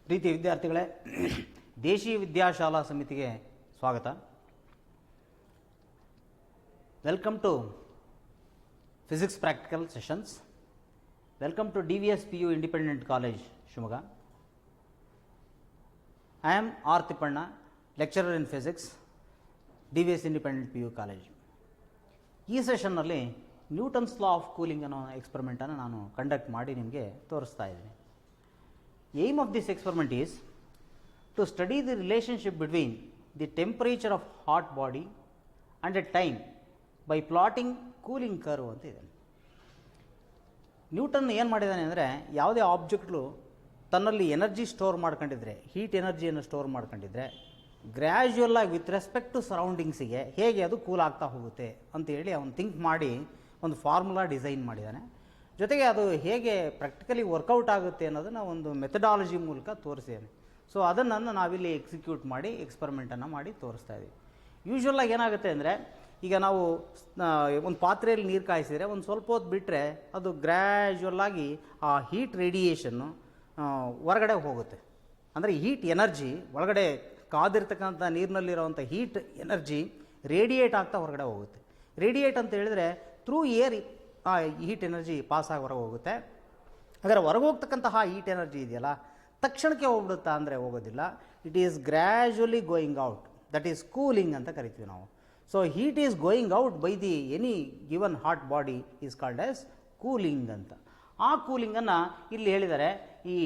ಪ್ರೀತಿ ವಿದ್ಯಾರ್ಥಿಗಳೇ, ದೇಶೀಯ ವಿದ್ಯಾಶಾಲಾ ಸಮಿತಿಗೆ ಸ್ವಾಗತ. Welcome to physics practical sessions. Welcome to DVS PU independent college Shivamogga. I am R Tippanna, lecturer in physics, DVS independent PU college. ಈ ಸೆಷನ್ನಲ್ಲಿ ನ್ಯೂಟನ್ಸ್ ಲಾ ಆಫ್ ಕೂಲಿಂಗ್ ಅನ್ನೋ ಎಕ್ಸ್ಪರಿಮೆಂಟನ್ನು ನಾನು ಕಂಡಕ್ಟ್ ಮಾಡಿ ನಿಮಗೆ ತೋರಿಸ್ತಾ ಇದ್ದೀನಿ. Aim of this experiment is to study the relationship between the temperature of hot body and a time by plotting cooling curve ಅಂತ ಇದೆ. ನ್ಯೂಟನ್ ಏನು ಮಾಡಿದ್ದಾನೆ ಅಂದರೆ, ಯಾವುದೇ ಆಬ್ಜೆಕ್ಟ್ಲು ತನ್ನಲ್ಲಿ ಎನರ್ಜಿ ಸ್ಟೋರ್ ಮಾಡ್ಕೊಂಡಿದ್ರೆ, ಹೀಟ್ ಎನರ್ಜಿಯನ್ನು ಸ್ಟೋರ್ ಮಾಡ್ಕೊಂಡಿದ್ರೆ, ಗ್ರ್ಯಾಜುವಲ್ ಆಗಿ ವಿತ್ ರೆಸ್ಪೆಕ್ಟ್ ಟು ಸರೌಂಡಿಂಗ್ಸಿಗೆ ಹೇಗೆ ಅದು ಕೂಲ್ ಆಗ್ತಾ ಹೋಗುತ್ತೆ ಅಂತೇಳಿ ಅವನು ಥಿಂಕ್ ಮಾಡಿ ಒಂದು ಫಾರ್ಮುಲಾ ಡಿಸೈನ್ ಮಾಡಿದ್ದಾನೆ. ಜೊತೆಗೆ ಅದು ಹೇಗೆ ಪ್ರಾಕ್ಟಿಕಲಿ ವರ್ಕೌಟ್ ಆಗುತ್ತೆ ಅನ್ನೋದನ್ನು ಒಂದು ಮೆಥಡಾಲಜಿ ಮೂಲಕ ತೋರಿಸಿದ್ದೇನೆ. ಸೊ ಅದನ್ನು ನಾವಿಲ್ಲಿ ಎಕ್ಸಿಕ್ಯೂಟ್ ಮಾಡಿ ಎಕ್ಸ್ಪರಿಮೆಂಟನ್ನು ಮಾಡಿ ತೋರಿಸ್ತಾ ಇದ್ದೀವಿ. ಯೂಶ್ವಲಾಗಿ ಏನಾಗುತ್ತೆ ಅಂದರೆ, ಈಗ ನಾವು ಒಂದು ಪಾತ್ರೆಯಲ್ಲಿ ನೀರು ಕಾಯಿಸಿದರೆ ಒಂದು ಸ್ವಲ್ಪ ಹೊತ್ತು ಬಿಟ್ಟರೆ ಅದು ಗ್ರ್ಯಾಜುವಲ್ಲಾಗಿ ಆ ಹೀಟ್ ರೇಡಿಯೇಷನ್ನು ಹೊರಗಡೆ ಹೋಗುತ್ತೆ. ಅಂದರೆ ಹೀಟ್ ಎನರ್ಜಿ ಒಳಗಡೆ ಕಾದಿರ್ತಕ್ಕಂಥ ನೀರಿನಲ್ಲಿರೋವಂಥ ಹೀಟ್ ಎನರ್ಜಿ ರೇಡಿಯೇಟ್ ಆಗ್ತಾ ಹೊರಗಡೆ ಹೋಗುತ್ತೆ. ರೇಡಿಯೇಟ್ ಅಂತ ಹೇಳಿದರೆ ಥ್ರೂ ಏರ್ ಆ ಹೀಟ್ ಎನರ್ಜಿ ಪಾಸಾಗಿ ಹೊರಗೆ ಹೋಗುತ್ತೆ. ಅದರ ಹೊರಗೆ ಹೋಗ್ತಕ್ಕಂತಹ ಹೀಟ್ ಎನರ್ಜಿ ಇದೆಯಲ್ಲ, ತಕ್ಷಣಕ್ಕೆ ಹೋಗ್ಬಿಡುತ್ತಾ ಅಂದರೆ ಹೋಗೋದಿಲ್ಲ. It is gradually going out. That is cooling ಅಂತ ಕರಿತೀವಿ ನಾವು. So heat is going out by the any given hot body is called as cooling ಅಂತ. ಆ ಕೂಲಿಂಗನ್ನು ಇಲ್ಲಿ ಹೇಳಿದ್ದಾರೆ. ಈ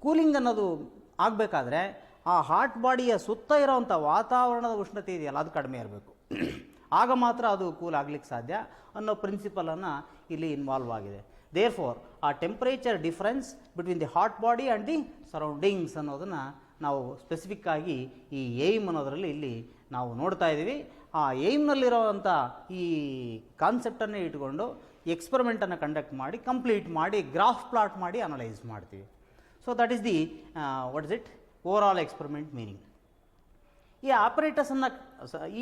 ಕೂಲಿಂಗ್ ಅನ್ನೋದು ಆಗಬೇಕಾದ್ರೆ ಆ ಹಾಟ್ ಬಾಡಿಯ ಸುತ್ತ ಇರೋವಂಥ ವಾತಾವರಣದ ಉಷ್ಣತೆ ಇದೆಯಲ್ಲ, ಅದು ಕಡಿಮೆ ಇರಬೇಕು. ಆಗ ಮಾತ್ರ ಅದು ಕೂಲ್ ಆಗ್ಲಿಕ್ಕೆ ಸಾಧ್ಯ ಅನ್ನೋ ಪ್ರಿನ್ಸಿಪಲನ್ನು ಇಲ್ಲಿ ಇನ್ವಾಲ್ವ್ ಆಗಿದೆ. ದೇರ್ ಫೋರ್ ಆ temperature difference between the hot body and the surroundings ಅನ್ನೋದನ್ನು ನಾವು ಸ್ಪೆಸಿಫಿಕ್ ಆಗಿ ಈ ಏಮ್ ಅನ್ನೋದರಲ್ಲಿ ಇಲ್ಲಿ ನಾವು ನೋಡ್ತಾ ಇದ್ದೀವಿ. ಆ ಏಮ್ನಲ್ಲಿರೋವಂಥ ಈ ಕಾನ್ಸೆಪ್ಟನ್ನೇ ಇಟ್ಕೊಂಡು ಎಕ್ಸ್ಪರಿಮೆಂಟನ್ನು ಕಂಡಕ್ಟ್ ಮಾಡಿ ಕಂಪ್ಲೀಟ್ ಮಾಡಿ ಗ್ರಾಫ್ ಪ್ಲಾಟ್ ಮಾಡಿ ಅನಲೈಸ್ ಮಾಡ್ತೀವಿ. So that is the what is it over all experiment meaning. ಈ ಆಪರೇಟರ್ಸನ್ನು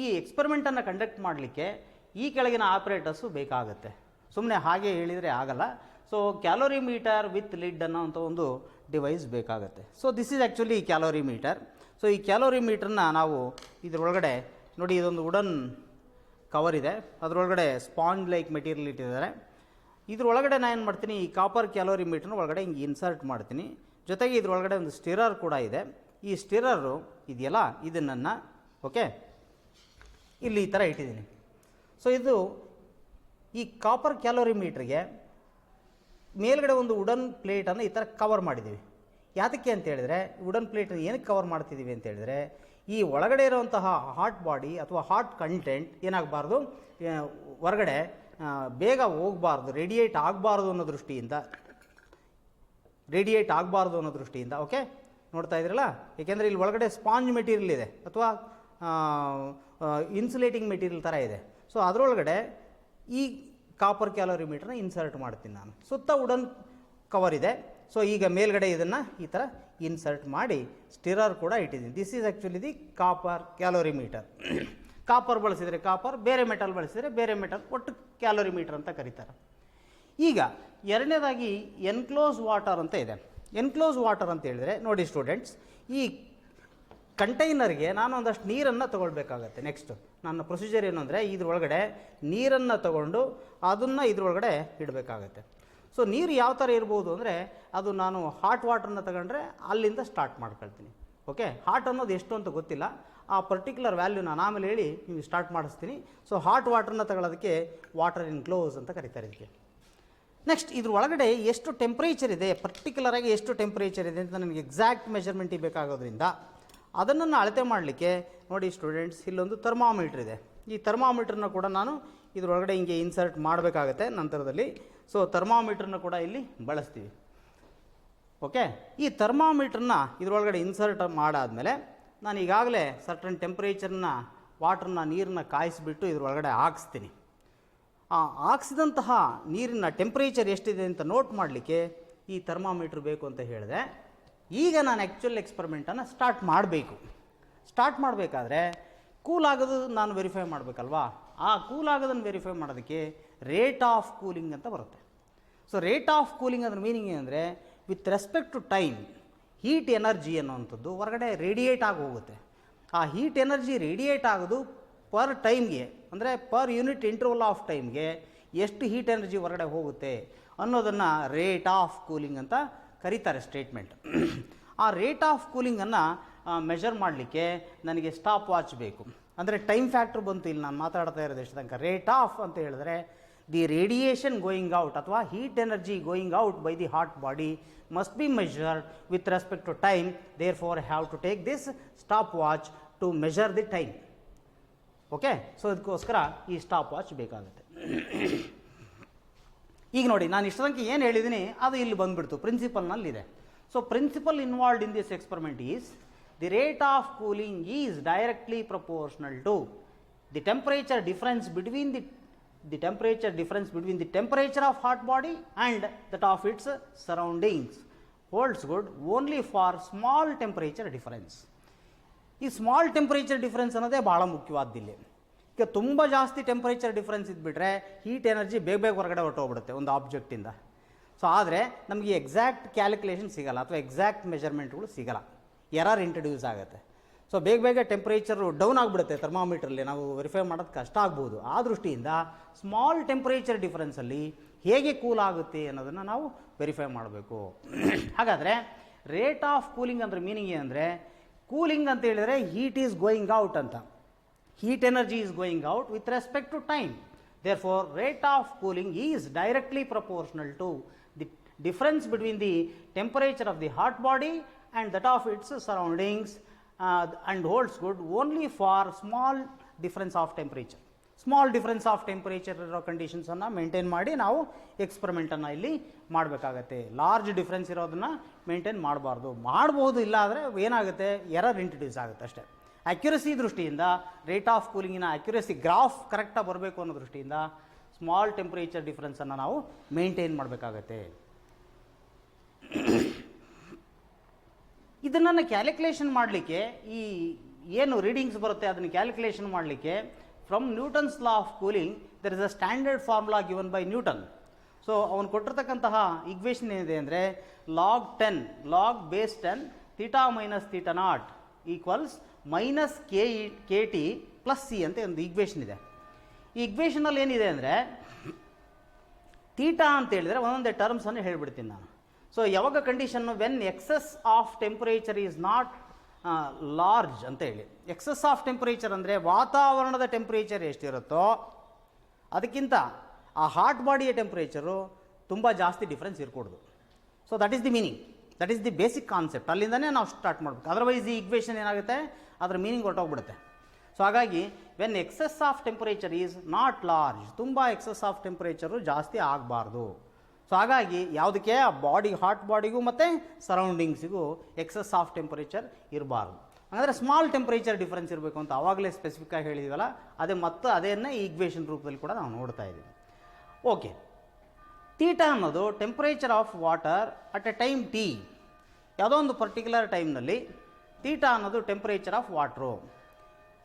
ಈ ಎಕ್ಸ್ಪರಿಮೆಂಟನ್ನು ಕಂಡಕ್ಟ್ ಮಾಡಲಿಕ್ಕೆ ಈ ಕೆಳಗಿನ ಆಪರೇಟರ್ಸು ಬೇಕಾಗುತ್ತೆ. ಸುಮ್ಮನೆ ಹಾಗೆ ಹೇಳಿದರೆ ಆಗಲ್ಲ. ಸೊ ಕ್ಯಾಲೋರಿಮೀಟರ್ ವಿತ್ ಲಿಡ್ ಅನ್ನೋಂಥ ಒಂದು ಡಿವೈಸ್ ಬೇಕಾಗುತ್ತೆ. So this is actually calorimeter. So ಈ ಕ್ಯಾಲೋರಿಮೀಟರ್ನ ನಾವು ಇದರೊಳಗಡೆ ನೋಡಿ, ಇದೊಂದು ವುಡನ್ ಕವರ್ ಇದೆ, ಅದರೊಳಗಡೆ ಸ್ಪಾಂಜ್ ಲೈಕ್ ಮೆಟೀರಿಯಲ್ ಇಟ್ಟಿದ್ದಾರೆ. ಇದರೊಳಗಡೆ ನಾನು ಏನು ಮಾಡ್ತೀನಿ, ಈ ಕಾಪರ್ ಕ್ಯಾಲೋರಿಮೀಟರ್ನ ಒಳಗಡೆ ಹಿಂಗೆ ಇನ್ಸರ್ಟ್ ಮಾಡ್ತೀನಿ. ಜೊತೆಗೆ ಇದರೊಳಗಡೆ ಒಂದು ಸ್ಟಿರರ್ ಕೂಡ ಇದೆ. ಈ ಸ್ಟಿರರು ಇದೆಯಲ್ಲ, ಇದನ್ನು ಓಕೆ ಇಲ್ಲಿ ಈ ಥರ ಇಟ್ಟಿದ್ದೀನಿ. ಸೊ ಇದು ಈ ಕಾಪರ್ ಕ್ಯಾಲೋರಿಮೀಟ್ರಿಗೆ ಮೇಲ್ಗಡೆ ಒಂದು ವುಡನ್ ಪ್ಲೇಟನ್ನು ಈ ಥರ ಕವರ್ ಮಾಡಿದ್ದೀವಿ. ಯಾತಕ್ಕೆ ಅಂತ ಹೇಳಿದರೆ, ವುಡನ್ ಪ್ಲೇಟನ್ನು ಏನಕ್ಕೆ ಕವರ್ ಮಾಡ್ತಿದ್ದೀವಿ ಅಂತ ಹೇಳಿದರೆ, ಈ ಒಳಗಡೆ ಇರುವಂತಹ ಹಾಟ್ ಬಾಡಿ ಅಥವಾ ಹಾಟ್ ಕಂಟೆಂಟ್ ಏನಾಗಬಾರ್ದು, ಹೊರಗಡೆ ಬೇಗ ಹೋಗಬಾರ್ದು, ರೇಡಿಯೇಟ್ ಆಗಬಾರ್ದು ಅನ್ನೋ ದೃಷ್ಟಿಯಿಂದ ಓಕೆ ನೋಡ್ತಾ ಇದ್ರಲ್ಲ. ಏಕೆಂದರೆ ಇಲ್ಲಿ ಒಳಗಡೆ ಸ್ಪಾಂಜ್ ಮೆಟೀರಿಯಲ್ ಇದೆ ಅಥವಾ ಇನ್ಸುಲೇಟಿಂಗ್ ಮೆಟೀರಿಯಲ್ ಥರ ಇದೆ. ಸೊ ಅದರೊಳಗಡೆ ಈ ಕಾಪರ್ ಕ್ಯಾಲೋರಿಮೀಟರ್ನ ಇನ್ಸರ್ಟ್ ಮಾಡ್ತೀನಿ ನಾನು. ಸುತ್ತ ವುಡನ್ ಕವರ್ ಇದೆ. ಸೊ ಈಗ ಮೇಲ್ಗಡೆ ಇದನ್ನು ಈ ಥರ ಇನ್ಸರ್ಟ್ ಮಾಡಿ ಸ್ಟಿರರ್ ಕೂಡ ಇಟ್ಟಿದ್ದೀನಿ. This is actually the copper calorimeter. Copper ಬಳಸಿದರೆ ಕಾಪರ್, ಬೇರೆ ಮೆಟಲ್ ಬಳಸಿದರೆ ಬೇರೆ ಮೆಟಲ್, ಒಟ್ಟು ಕ್ಯಾಲೋರಿಮೀಟರ್ ಅಂತ ಕರೀತಾರೆ. ಈಗ ಎರಡನೇದಾಗಿ ಎನ್ಕ್ಲೋಸ್ ವಾಟರ್ ಅಂತ ಇದೆ. ಎನ್ಕ್ಲೋಸ್ ವಾಟರ್ ಅಂತ ಹೇಳಿದರೆ ನೋಡಿ ಸ್ಟೂಡೆಂಟ್ಸ್, ಈ ಕಂಟೈನರ್ಗೆ ನಾನು ಒಂದಷ್ಟು ನೀರನ್ನು ತೊಗೊಳ್ಬೇಕಾಗತ್ತೆ. ನೆಕ್ಸ್ಟ್ ನನ್ನ ಪ್ರೊಸೀಜರ್ ಏನು ಅಂದರೆ, ಇದ್ರೊಳಗಡೆ ನೀರನ್ನು ತಗೊಂಡು ಅದನ್ನು ಇದ್ರೊಳಗಡೆ ಇಡಬೇಕಾಗತ್ತೆ. ಸೊ ನೀರು ಯಾವ ಥರ ಇರ್ಬೋದು ಅಂದರೆ, ಅದು ನಾನು ಹಾಟ್ ವಾಟ್ರನ್ನ ತಗೊಂಡ್ರೆ ಅಲ್ಲಿಂದ ಸ್ಟಾರ್ಟ್ ಮಾಡ್ಕೊಳ್ತೀನಿ. ಓಕೆ, ಹಾಟ್ ಅನ್ನೋದು ಎಷ್ಟು ಅಂತ ಗೊತ್ತಿಲ್ಲ, ಆ ಪರ್ಟಿಕ್ಯುಲರ್ ವ್ಯಾಲ್ಯೂ ನಾನು ಆಮೇಲೆ ಹೇಳಿ ನೀವು ಸ್ಟಾರ್ಟ್ ಮಾಡಿಸ್ತೀನಿ. ಸೊ ಹಾಟ್ ವಾಟ್ರನ್ನ ತಗೊಳ್ಳೋದಕ್ಕೆ ವಾಟರ್ ಇನ್ಕ್ಲೋಸ್ ಅಂತ ಕರೀತಾರೆ ಇದಕ್ಕೆ. ನೆಕ್ಸ್ಟ್ ಇದ್ರ ಒಳಗಡೆ ಎಷ್ಟು ಟೆಂಪ್ರೇಚರ್ ಇದೆ, ಪರ್ಟಿಕ್ಯುಲರಾಗಿ ಎಷ್ಟು ಟೆಂಪ್ರೇಚರ್ ಇದೆ ಅಂತ ನನಗೆ ಎಕ್ಸಾಕ್ಟ್ ಮೆಜರ್ಮೆಂಟಿಗೆ ಬೇಕಾಗೋದ್ರಿಂದ ಅದನ್ನು ಅಳತೆ ಮಾಡಲಿಕ್ಕೆ ನೋಡಿ ಸ್ಟೂಡೆಂಟ್ಸ್, ಇಲ್ಲೊಂದು ಥರ್ಮಾಮೀಟ್ರ್ ಇದೆ. ಈ ಥರ್ಮಾಮೀಟ್ರನ್ನ ಕೂಡ ನಾನು ಇದರೊಳಗಡೆ ಹಿಂಗೆ ಇನ್ಸರ್ಟ್ ಮಾಡಬೇಕಾಗತ್ತೆ ನಂತರದಲ್ಲಿ. ಸೊ ಥರ್ಮಾಮೀಟ್ರನ್ನ ಕೂಡ ಇಲ್ಲಿ ಬಳಸ್ತೀವಿ. ಓಕೆ, ಈ ಥರ್ಮಾಮೀಟ್ರನ್ನ ಇದರೊಳಗಡೆ ಇನ್ಸರ್ಟ್ ಮಾಡಾದಮೇಲೆ ನಾನು ಈಗಾಗಲೇ ಸರ್ಟನ್ ಟೆಂಪ್ರೇಚರ್ನ ವಾಟ್ರನ್ನ ನೀರನ್ನ ಕಾಯಿಸಿಬಿಟ್ಟು ಇದರೊಳಗಡೆ ಹಾಕಿಸ್ತೀನಿ. ಆ ಹಾಕ್ಸಿದಂತಹ ನೀರಿನ ಟೆಂಪ್ರೇಚರ್ ಎಷ್ಟಿದೆ ಅಂತ ನೋಟ್ ಮಾಡಲಿಕ್ಕೆ ಈ ಥರ್ಮಾಮೀಟ್ರ್ ಬೇಕು ಅಂತ ಹೇಳಿದೆ. ಈಗ ನಾನು ಆ್ಯಕ್ಚುಲ್ ಎಕ್ಸ್ಪರಿಮೆಂಟನ್ನು ಸ್ಟಾರ್ಟ್ ಮಾಡಬೇಕು. ಸ್ಟಾರ್ಟ್ ಮಾಡಬೇಕಾದ್ರೆ ಕೂಲ್ ಆಗೋದು ನಾನು ವೆರಿಫೈ ಮಾಡಬೇಕಲ್ವಾ. ಆ ಕೂಲ್ ಆಗೋದನ್ನು ವೆರಿಫೈ ಮಾಡೋದಕ್ಕೆ ರೇಟ್ ಆಫ್ ಕೂಲಿಂಗ್ ಅಂತ ಬರುತ್ತೆ. ಸೊ ರೇಟ್ ಆಫ್ ಕೂಲಿಂಗ್ ಅದರ ಮೀನಿಂಗ್ ಏನಂದರೆ, with respect to time heat energy ಅನ್ನುವಂಥದ್ದು ಹೊರಗಡೆ ರೇಡಿಯೇಟ್ ಆಗಿ ಹೋಗುತ್ತೆ. ಆ ಹೀಟ್ ಎನರ್ಜಿ ರೇಡಿಯೇಟ್ ಆಗೋದು ಪರ್ ಟೈಮ್ಗೆ, ಅಂದರೆ ಪರ್ ಯೂನಿಟ್ ಇಂಟರ್ವಲ್ ಆಫ್ ಟೈಮ್ಗೆ ಎಷ್ಟು ಹೀಟ್ ಎನರ್ಜಿ ಹೊರಗಡೆ ಹೋಗುತ್ತೆ ಅನ್ನೋದನ್ನು ರೇಟ್ ಆಫ್ ಕೂಲಿಂಗ್ ಅಂತ ಕರೀತಾರೆ ಸ್ಟೇಟ್ಮೆಂಟ್. ಆ ರೇಟ್ ಆಫ್ ಕೂಲಿಂಗನ್ನು ಮೆಷರ್ ಮಾಡಲಿಕ್ಕೆ ನನಗೆ ಸ್ಟಾಪ್ ವಾಚ್ ಬೇಕು. ಅಂದರೆ ಟೈಮ್ ಫ್ಯಾಕ್ಟ್ರ್ ಬಂತು ಇಲ್ಲಿ ನಾನು ಮಾತಾಡ್ತಾ ಇರೋದು ಎಷ್ಟು ತನಕ. ರೇಟ್ ಆಫ್ ಅಂತ ಹೇಳಿದ್ರೆ ದಿ ರೇಡಿಯೇಷನ್ ಗೋಯಿಂಗ್ ಔಟ್ ಅಥವಾ heat energy going out by the hot body must be measured with respect to time. Therefore have to take this stop watch to measure the time. Okay, so ಅದಕ್ಕೋಸ್ಕರ ಈ stop watch ಬೇಕಾಗುತ್ತೆ. ಈಗ ನೋಡಿ, ನಾನು ಇಷ್ಟ ತನಕ ಏನು ಹೇಳಿದ್ದೀನಿ ಅದು ಇಲ್ಲಿ ಬಂದುಬಿಡ್ತು, ಪ್ರಿನ್ಸಿಪಲ್ನಲ್ಲಿದೆ. So principle involved in this experiment is the rate of cooling is directly proportional to the temperature difference between the temperature difference between the temperature of hot body and that of its surroundings holds good only for small temperature difference. ಈ small temperature difference ಅನ್ನೋದೇ ಭಾಳ ಮುಖ್ಯವಾದ್ದಿಲ್ಲಿ. ಈಗ ತುಂಬ ಜಾಸ್ತಿ temperature difference ಇದ್ಬಿಟ್ರೆ heat energy ಬೇಗ ಹೊರಗಡೆ ಹೊರಟೋಗ್ಬಿಡುತ್ತೆ ಒಂದು ಆಬ್ಜೆಕ್ಟಿಂದ. So ಆದರೆ ನಮಗೆ ಎಕ್ಸಾಕ್ಟ್ ಕ್ಯಾಲ್ಕುಲೇಷನ್ ಸಿಗಲ್ಲ ಅಥವಾ ಎಕ್ಸಾಕ್ಟ್ ಮೆಜರ್ಮೆಂಟ್ಗಳು ಸಿಗಲ್ಲ, ಎರರ್ ಇಂಟ್ರಡ್ಯೂಸ್ ಆಗುತ್ತೆ. ಸೊ ಬೇಗ ಟೆಂಪ್ರೇಚರು ಡೌನ್ ಆಗಿಬಿಡುತ್ತೆ ಥರ್ಮಾಮೀಟ್ರಲ್ಲಿ, ನಾವು ವೆರಿಫೈ ಮಾಡೋದು ಕಷ್ಟ ಆಗ್ಬೋದು. ಆ ದೃಷ್ಟಿಯಿಂದ ಸ್ಮಾಲ್ ಟೆಂಪ್ರೇಚರ್ ಡಿಫರೆನ್ಸಲ್ಲಿ ಹೇಗೆ ಕೂಲ್ ಆಗುತ್ತೆ ಅನ್ನೋದನ್ನು ನಾವು ವೆರಿಫೈ ಮಾಡಬೇಕು. ಹಾಗಾದರೆ ರೇಟ್ ಆಫ್ ಕೂಲಿಂಗ್ ಅಂದರೆ ಮೀನಿಂಗ್ ಏನಂದರೆ, ಕೂಲಿಂಗ್ ಅಂತ ಹೇಳಿದರೆ ಹೀಟ್ ಈಸ್ ಗೋಯಿಂಗ್ ಔಟ್ ಅಂತ, heat energy is going out with respect to time. Therefore rate of cooling is directly proportional to the difference between the temperature of the hot body and that of its surroundings and holds good only for small difference of temperature. Small difference of temperature ಇರೋ ಕಂಡೀಷನ್ಸನ್ನು maintain ಮಾಡಿ ನಾವು ಎಕ್ಸ್ಪರಿಮೆಂಟನ್ನು ಇಲ್ಲಿ ಮಾಡಬೇಕಾಗತ್ತೆ. Large difference ಇರೋದನ್ನು maintain ಮಾಡಬಾರ್ದು. ಮಾಡ್ಬೋದು, ಇಲ್ಲ ಆದರೆ ಏನಾಗುತ್ತೆ, ಎರರ್ ಇಂಟ್ರಡ್ಯೂಸ್ ಆಗುತ್ತೆ ಅಷ್ಟೇ. ಅಕ್ಯುರಸಿ ದೃಷ್ಟಿಯಿಂದ ರೇಟ್ ಆಫ್ ಕೂಲಿಂಗಿನ ಅಕ್ಯುರಸಿ ಗ್ರಾಫ್ ಕರೆಕ್ಟಾಗಿ ಬರಬೇಕು ಅನ್ನೋ ದೃಷ್ಟಿಯಿಂದ ಸ್ಮಾಲ್ ಟೆಂಪರೇಚರ್ ಡಿಫ್ರೆನ್ಸನ್ನು ನಾವು ಮೇಂಟೈನ್ ಮಾಡಬೇಕಾಗತ್ತೆ. ಇದನ್ನು ಕ್ಯಾಲ್ಕುಲೇಷನ್ ಮಾಡಲಿಕ್ಕೆ, ಈ ಏನು ರೀಡಿಂಗ್ಸ್ ಬರುತ್ತೆ ಅದನ್ನು ಕ್ಯಾಲ್ಕುಲೇಷನ್ ಮಾಡಲಿಕ್ಕೆ from Newton's law of cooling there is a standard formula given by Newton. So ಅವನು ಕೊಟ್ಟಿರ್ತಕ್ಕಂತಹ ಇಕ್ವೇಷನ್ ಏನಿದೆ ಅಂದರೆ log 10 log base 10 theta minus theta naught equals minus K T plus C ಅಂತ ಒಂದು ಇಕ್ವೇಷನ್ ಇದೆ. ಈ ಇಕ್ವೇಷನಲ್ಲಿ ಏನಿದೆ ಅಂದರೆ ಥೀಟಾ ಅಂತ ಹೇಳಿದರೆ ಒಂದೊಂದೇ ಟರ್ಮ್ಸನ್ನು ಹೇಳ್ಬಿಡ್ತೀನಿ ನಾನು. ಸೊ ಯಾವಾಗ condition when excess of temperature is not large ಅಂತ ಹೇಳಿ. ಎಕ್ಸಸ್ ಆಫ್ ಟೆಂಪರೇಚರ್ ಅಂದರೆ ವಾತಾವರಣದ ಟೆಂಪರೇಚರ್ ಎಷ್ಟಿರುತ್ತೋ ಅದಕ್ಕಿಂತ ಆ ಹಾಟ್ ಬಾಡಿಯ ಟೆಂಪರೇಚರು ತುಂಬ ಜಾಸ್ತಿ ಡಿಫ್ರೆನ್ಸ್ ಇರಕೂಡ್ದು. So that is the meaning, that is the basic concept. ಅಲ್ಲಿಂದನೇ ನಾವು ಸ್ಟಾರ್ಟ್ ಮಾಡಬೇಕು. ಅದರ್ವೈಸ್ ಈ ಇಕ್ವೇಷನ್ ಏನಾಗುತ್ತೆ, ಅದರ ಮೀನಿಂಗ್ ಹೊರಟೋಗ್ಬಿಡುತ್ತೆ. ಸೊ ಹಾಗಾಗಿ when excess of temperature is not large, ತುಂಬ ಎಕ್ಸಸ್ ಆಫ್ ಟೆಂಪರೇಚರು ಜಾಸ್ತಿ ಆಗಬಾರ್ದು. ಸೊ ಹಾಗಾಗಿ ಯಾವುದಕ್ಕೆ, ಆ ಬಾಡಿ ಹಾಟ್ ಬಾಡಿಗೂ ಮತ್ತು ಸರೌಂಡಿಂಗ್ಸಿಗೂ ಎಕ್ಸಸ್ ಆಫ್ ಟೆಂಪರೇಚರ್ ಇರಬಾರ್ದು. ಅಂದರೆ ಸ್ಮಾಲ್ ಟೆಂಪರೇಚರ್ ಡಿಫ್ರೆನ್ಸ್ ಇರಬೇಕು ಅಂತ ಆವಾಗಲೇ ಸ್ಪೆಸಿಫಿಕ್ಕಾಗಿ ಹೇಳಿದ್ವಲ್ಲ, ಅದೇ ಮತ್ತು ಅದನ್ನೇ ಈ ಈಕ್ವೇಷನ್ ರೂಪದಲ್ಲಿ ಕೂಡ ನಾವು ನೋಡ್ತಾ ಇದ್ದೀವಿ. ಓಕೆ, ಥೀಟಾ ಅನ್ನೋದು temperature of water at A time T. ಯಾವುದೋ ಒಂದು ಪರ್ಟಿಕ್ಯುಲರ್ ಟೈಮ್ನಲ್ಲಿ ಥೀಟಾ ಅನ್ನೋದು ಟೆಂಪರೇಚರ್ ಆಫ್ ವಾಟ್ರು,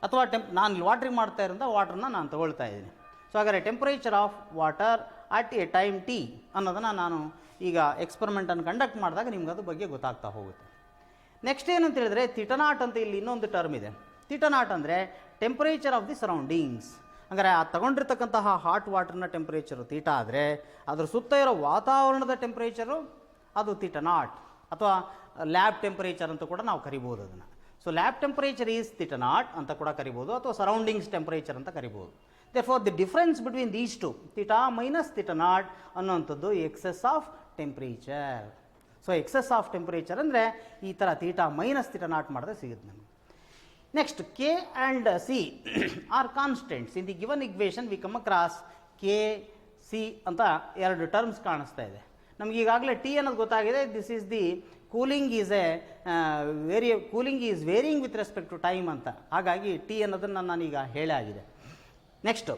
ಅಥವಾ ನಾನು ವಾಟ್ರಿಂಗ್ ಮಾಡ್ತಾ ಇರೋಂಥ ವಾಟ್ರನ್ನ ನಾನು ತೊಗೊಳ್ತಾ ಇದ್ದೀನಿ. ಸೊ ಹಾಗಾದರೆ temperature of water at A time T ಅನ್ನೋದನ್ನು ನಾನು ಈಗ ಎಕ್ಸ್ಪರಿಮೆಂಟನ್ನು ಕಂಡಕ್ಟ್ ಮಾಡಿದಾಗ ನಿಮ್ಗೆ ಅದ್ರ ಬಗ್ಗೆ ಗೊತ್ತಾಗ್ತಾ ಹೋಗುತ್ತೆ. ನೆಕ್ಸ್ಟ್ ಏನಂತ ಹೇಳಿದ್ರೆ ಥೀಟನಾಟ್ ಅಂತ ಇಲ್ಲಿ ಇನ್ನೊಂದು ಟರ್ಮ್ ಇದೆ. ಥೀಟನಾಟ್ ಅಂದರೆ ಟೆಂಪರೇಚರ್ ಆಫ್ ದಿ ಸರೌಂಡಿಂಗ್ಸ್. ಅಂದರೆ ಆ ತಗೊಂಡಿರ್ತಕ್ಕಂತಹ ಹಾಟ್ ವಾಟರ್ನ ಟೆಂಪರೇಚರು ಥೀಟಾ ಆದರೆ ಅದರ ಸುತ್ತ ಇರೋ ವಾತಾವರಣದ ಟೆಂಪರೇಚರು ಅದು ಥೀಟನಾಟ್, ಅಥವಾ ಲ್ಯಾಬ್ ಟೆಂಪರೇಚರ್ ಅಂತ ಕೂಡ ನಾವು ಕರಿಬೋದು ಅದನ್ನು. ಸೊ ಲ್ಯಾಬ್ ಟೆಂಪರೇಚರ್ ಈಸ್ ಥೀಟನಾಟ್ ಅಂತ ಕೂಡ ಕರಿಬೋದು, ಅಥವಾ ಸರೌಂಡಿಂಗ್ಸ್ ಟೆಂಪರೇಚರ್ ಅಂತ ಕರಿಬೋದು. Therefore, the difference between these two, theta minus theta naught ಅನ್ನುವಂಥದ್ದು excess of temperature. So excess of temperature ಅಂದರೆ ಈ ಥರ ಥೀಟಾ ಮೈನಸ್ ಥೀಟಾ ನಾಟ್ ಮಾಡಿದ್ರೆ ಸಿಗುತ್ತೆ ನಮಗೆ. Next K and C are constants. In the given equation we come across K C ಅಂತ ಎರಡು terms ಕಾಣಿಸ್ತಾ ಇದೆ. ನಮ್ಗೆ ಈಗಾಗಲೇ ಟಿ ಅನ್ನೋದು ಗೊತ್ತಾಗಿದೆ. This is the cooling is cooling is varying with respect to time ಅಂತ. ಹಾಗಾಗಿ ಟಿ ಅನ್ನೋದನ್ನು ನಾನೀಗ ಹೇಳಾಗಿದೆ. ನೆಕ್ಸ್ಟು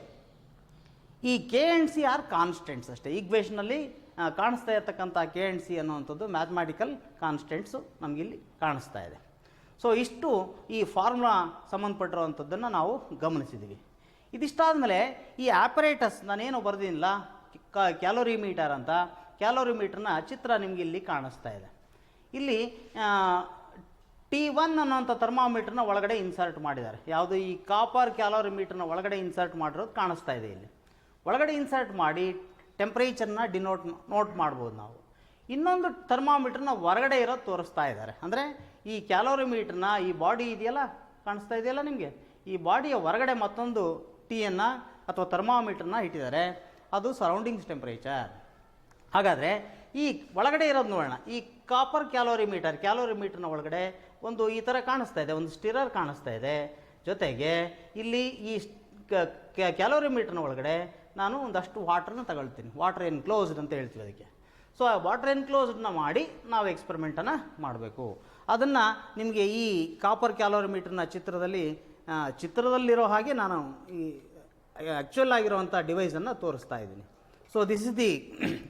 ಈ K and C are constants ಅಷ್ಟೇ. ಈಕ್ವೇಷನಲ್ಲಿ ಕಾಣಿಸ್ತಾ ಇರ್ತಕ್ಕಂಥ ಕೆ ಆ್ಯಂಡ್ ಸಿ ಅನ್ನುವಂಥದ್ದು ಮ್ಯಾಥಮ್ಯಾಟಿಕಲ್ ಕಾನ್ಸ್ಟೆಂಟ್ಸು ನಮಗಿಲ್ಲಿ ಕಾಣಿಸ್ತಾ ಇದೆ. ಸೊ ಇಷ್ಟು ಈ ಫಾರ್ಮುಲಾ ಸಂಬಂಧಪಟ್ಟಿರುವಂಥದ್ದನ್ನು ನಾವು ಗಮನಿಸಿದ್ದೀವಿ. ಇದಿಷ್ಟಾದ ಮೇಲೆ ಈ ಆಪರೇಟಸ್ ನಾನೇನು ಬರೆದಿಲ್ಲ, ಕ್ಯಾಲೋರಿ ಮೀಟರ್ ಅಂತ, ಕ್ಯಾಲೋರಿ ಮೀಟರ್ನ ಚಿತ್ರ ನಿಮಗೆ ಇಲ್ಲಿ ಕಾಣಿಸ್ತಾ ಇದೆ. ಇಲ್ಲಿ T1 ಅನ್ನೋಂಥ ಥರ್ಮಾಮೀಟ್ರನ್ನ ಒಳಗಡೆ ಇನ್ಸರ್ಟ್ ಮಾಡಿದ್ದಾರೆ. ಯಾವುದು ಈ ಕಾಪರ್ ಕ್ಯಾಲೋರಿಮೀಟ್ರನ್ನ ಒಳಗಡೆ ಇನ್ಸರ್ಟ್ ಮಾಡಿರೋದು ಕಾಣಿಸ್ತಾ ಇದೆ. ಇಲ್ಲಿ ಒಳಗಡೆ ಇನ್ಸರ್ಟ್ ಮಾಡಿ ಟೆಂಪ್ರೇಚರ್ನ ನೋಟ್ ಮಾಡ್ಬೋದು ನಾವು. ಇನ್ನೊಂದು ಥರ್ಮಾಮೀಟ್ರನ್ನ ಹೊರಗಡೆ ಇರೋದು ತೋರಿಸ್ತಾ ಇದ್ದಾರೆ. ಅಂದರೆ ಈ ಕ್ಯಾಲೋರಿಮೀಟ್ರನ್ನ ಈ ಬಾಡಿ ಇದೆಯಲ್ಲ, ಕಾಣಿಸ್ತಾ ಇದೆಯಲ್ಲ ನಿಮಗೆ, ಈ ಬಾಡಿಯ ಹೊರಗಡೆ ಮತ್ತೊಂದು ಟೀಯನ್ನು ಅಥವಾ ಥರ್ಮಾಮೀಟ್ರನ್ನ ಇಟ್ಟಿದ್ದಾರೆ. ಅದು ಸರೌಂಡಿಂಗ್ಸ್ ಟೆಂಪ್ರೇಚರ್. ಹಾಗಾದರೆ ಈ ಒಳಗಡೆ ಇರೋದು ನೋಡೋಣ. ಈ ಕಾಪರ್ ಕ್ಯಾಲೋರಿಮೀಟರ್ನ ಒಳಗಡೆ ಒಂದು ಈ ಥರ ಕಾಣಿಸ್ತಾ ಇದೆ, ಒಂದು ಸ್ಟಿರರ್ ಕಾಣಿಸ್ತಾ ಇದೆ. ಜೊತೆಗೆ ಇಲ್ಲಿ ಈ ಕ್ಯಾಲೋರಿಮೀಟರ್ನ ಒಳಗಡೆ ನಾನು ಒಂದಷ್ಟು ವಾಟರ್ನ ತಗೊಳ್ತೀನಿ. ವಾಟರ್ ಎನ್ಕ್ಲೋಸ್ಡ್ ಅಂತ ಹೇಳ್ತೀವಿ ಅದಕ್ಕೆ. ಸೊ ಆ ವಾಟರ್ ಎನ್ಕ್ಲೋಸ್ಡ್ನ ಮಾಡಿ ನಾವು ಎಕ್ಸ್ಪೆರಿಮೆಂಟನ್ನು ಮಾಡಬೇಕು. ಅದನ್ನು ನಿಮಗೆ ಈ ಕಾಪರ್ ಕ್ಯಾಲೋರಿಮೀಟರ್ನ ಚಿತ್ರದಲ್ಲಿರೋ ಹಾಗೆ ನಾನು ಈ ಆ್ಯಕ್ಚುಯಲ್ ಆಗಿರುವಂಥ ಡಿವೈಸನ್ನು ತೋರಿಸ್ತಾ ಇದ್ದೀನಿ. So this is the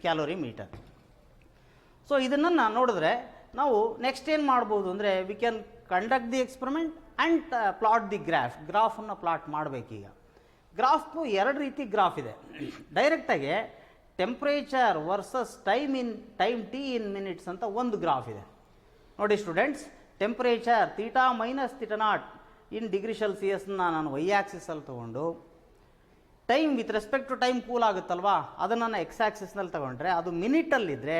calorimeter. So ಇದನ್ನು ನೋಡಿದ್ರೆ ನಾವು ನೆಕ್ಸ್ಟ್ ಏನು ಮಾಡ್ಬೋದು ಅಂದರೆ we can conduct the experiment and plot the ಗ್ರಾಫನ್ನು ಪ್ಲಾಟ್ ಮಾಡಬೇಕೀಗ. ಗ್ರಾಫು ಎರಡು ರೀತಿ ಗ್ರಾಫ್ ಇದೆ. ಡೈರೆಕ್ಟಾಗಿ temperature versus time t in minutes ಅಂತ ಒಂದು ಗ್ರಾಫ್ ಇದೆ. ನೋಡಿ students, temperature θ minus θ0 in degree ಸೆಲ್ಸಿಯಸ್ನ ನಾನು ವೈ ಆ್ಯಕ್ಸಿಸಲ್ಲಿ ತೊಗೊಂಡು, time with respect to time cool ಆಗುತ್ತಲ್ವಾ, ಅದನ್ನು ನಾನು ಎಕ್ಸ್ ಆ್ಯಕ್ಸಿಸ್ನಲ್ಲಿ ತೊಗೊಂಡ್ರೆ ಅದು ಮಿನಿಟಲ್ಲಿದ್ದರೆ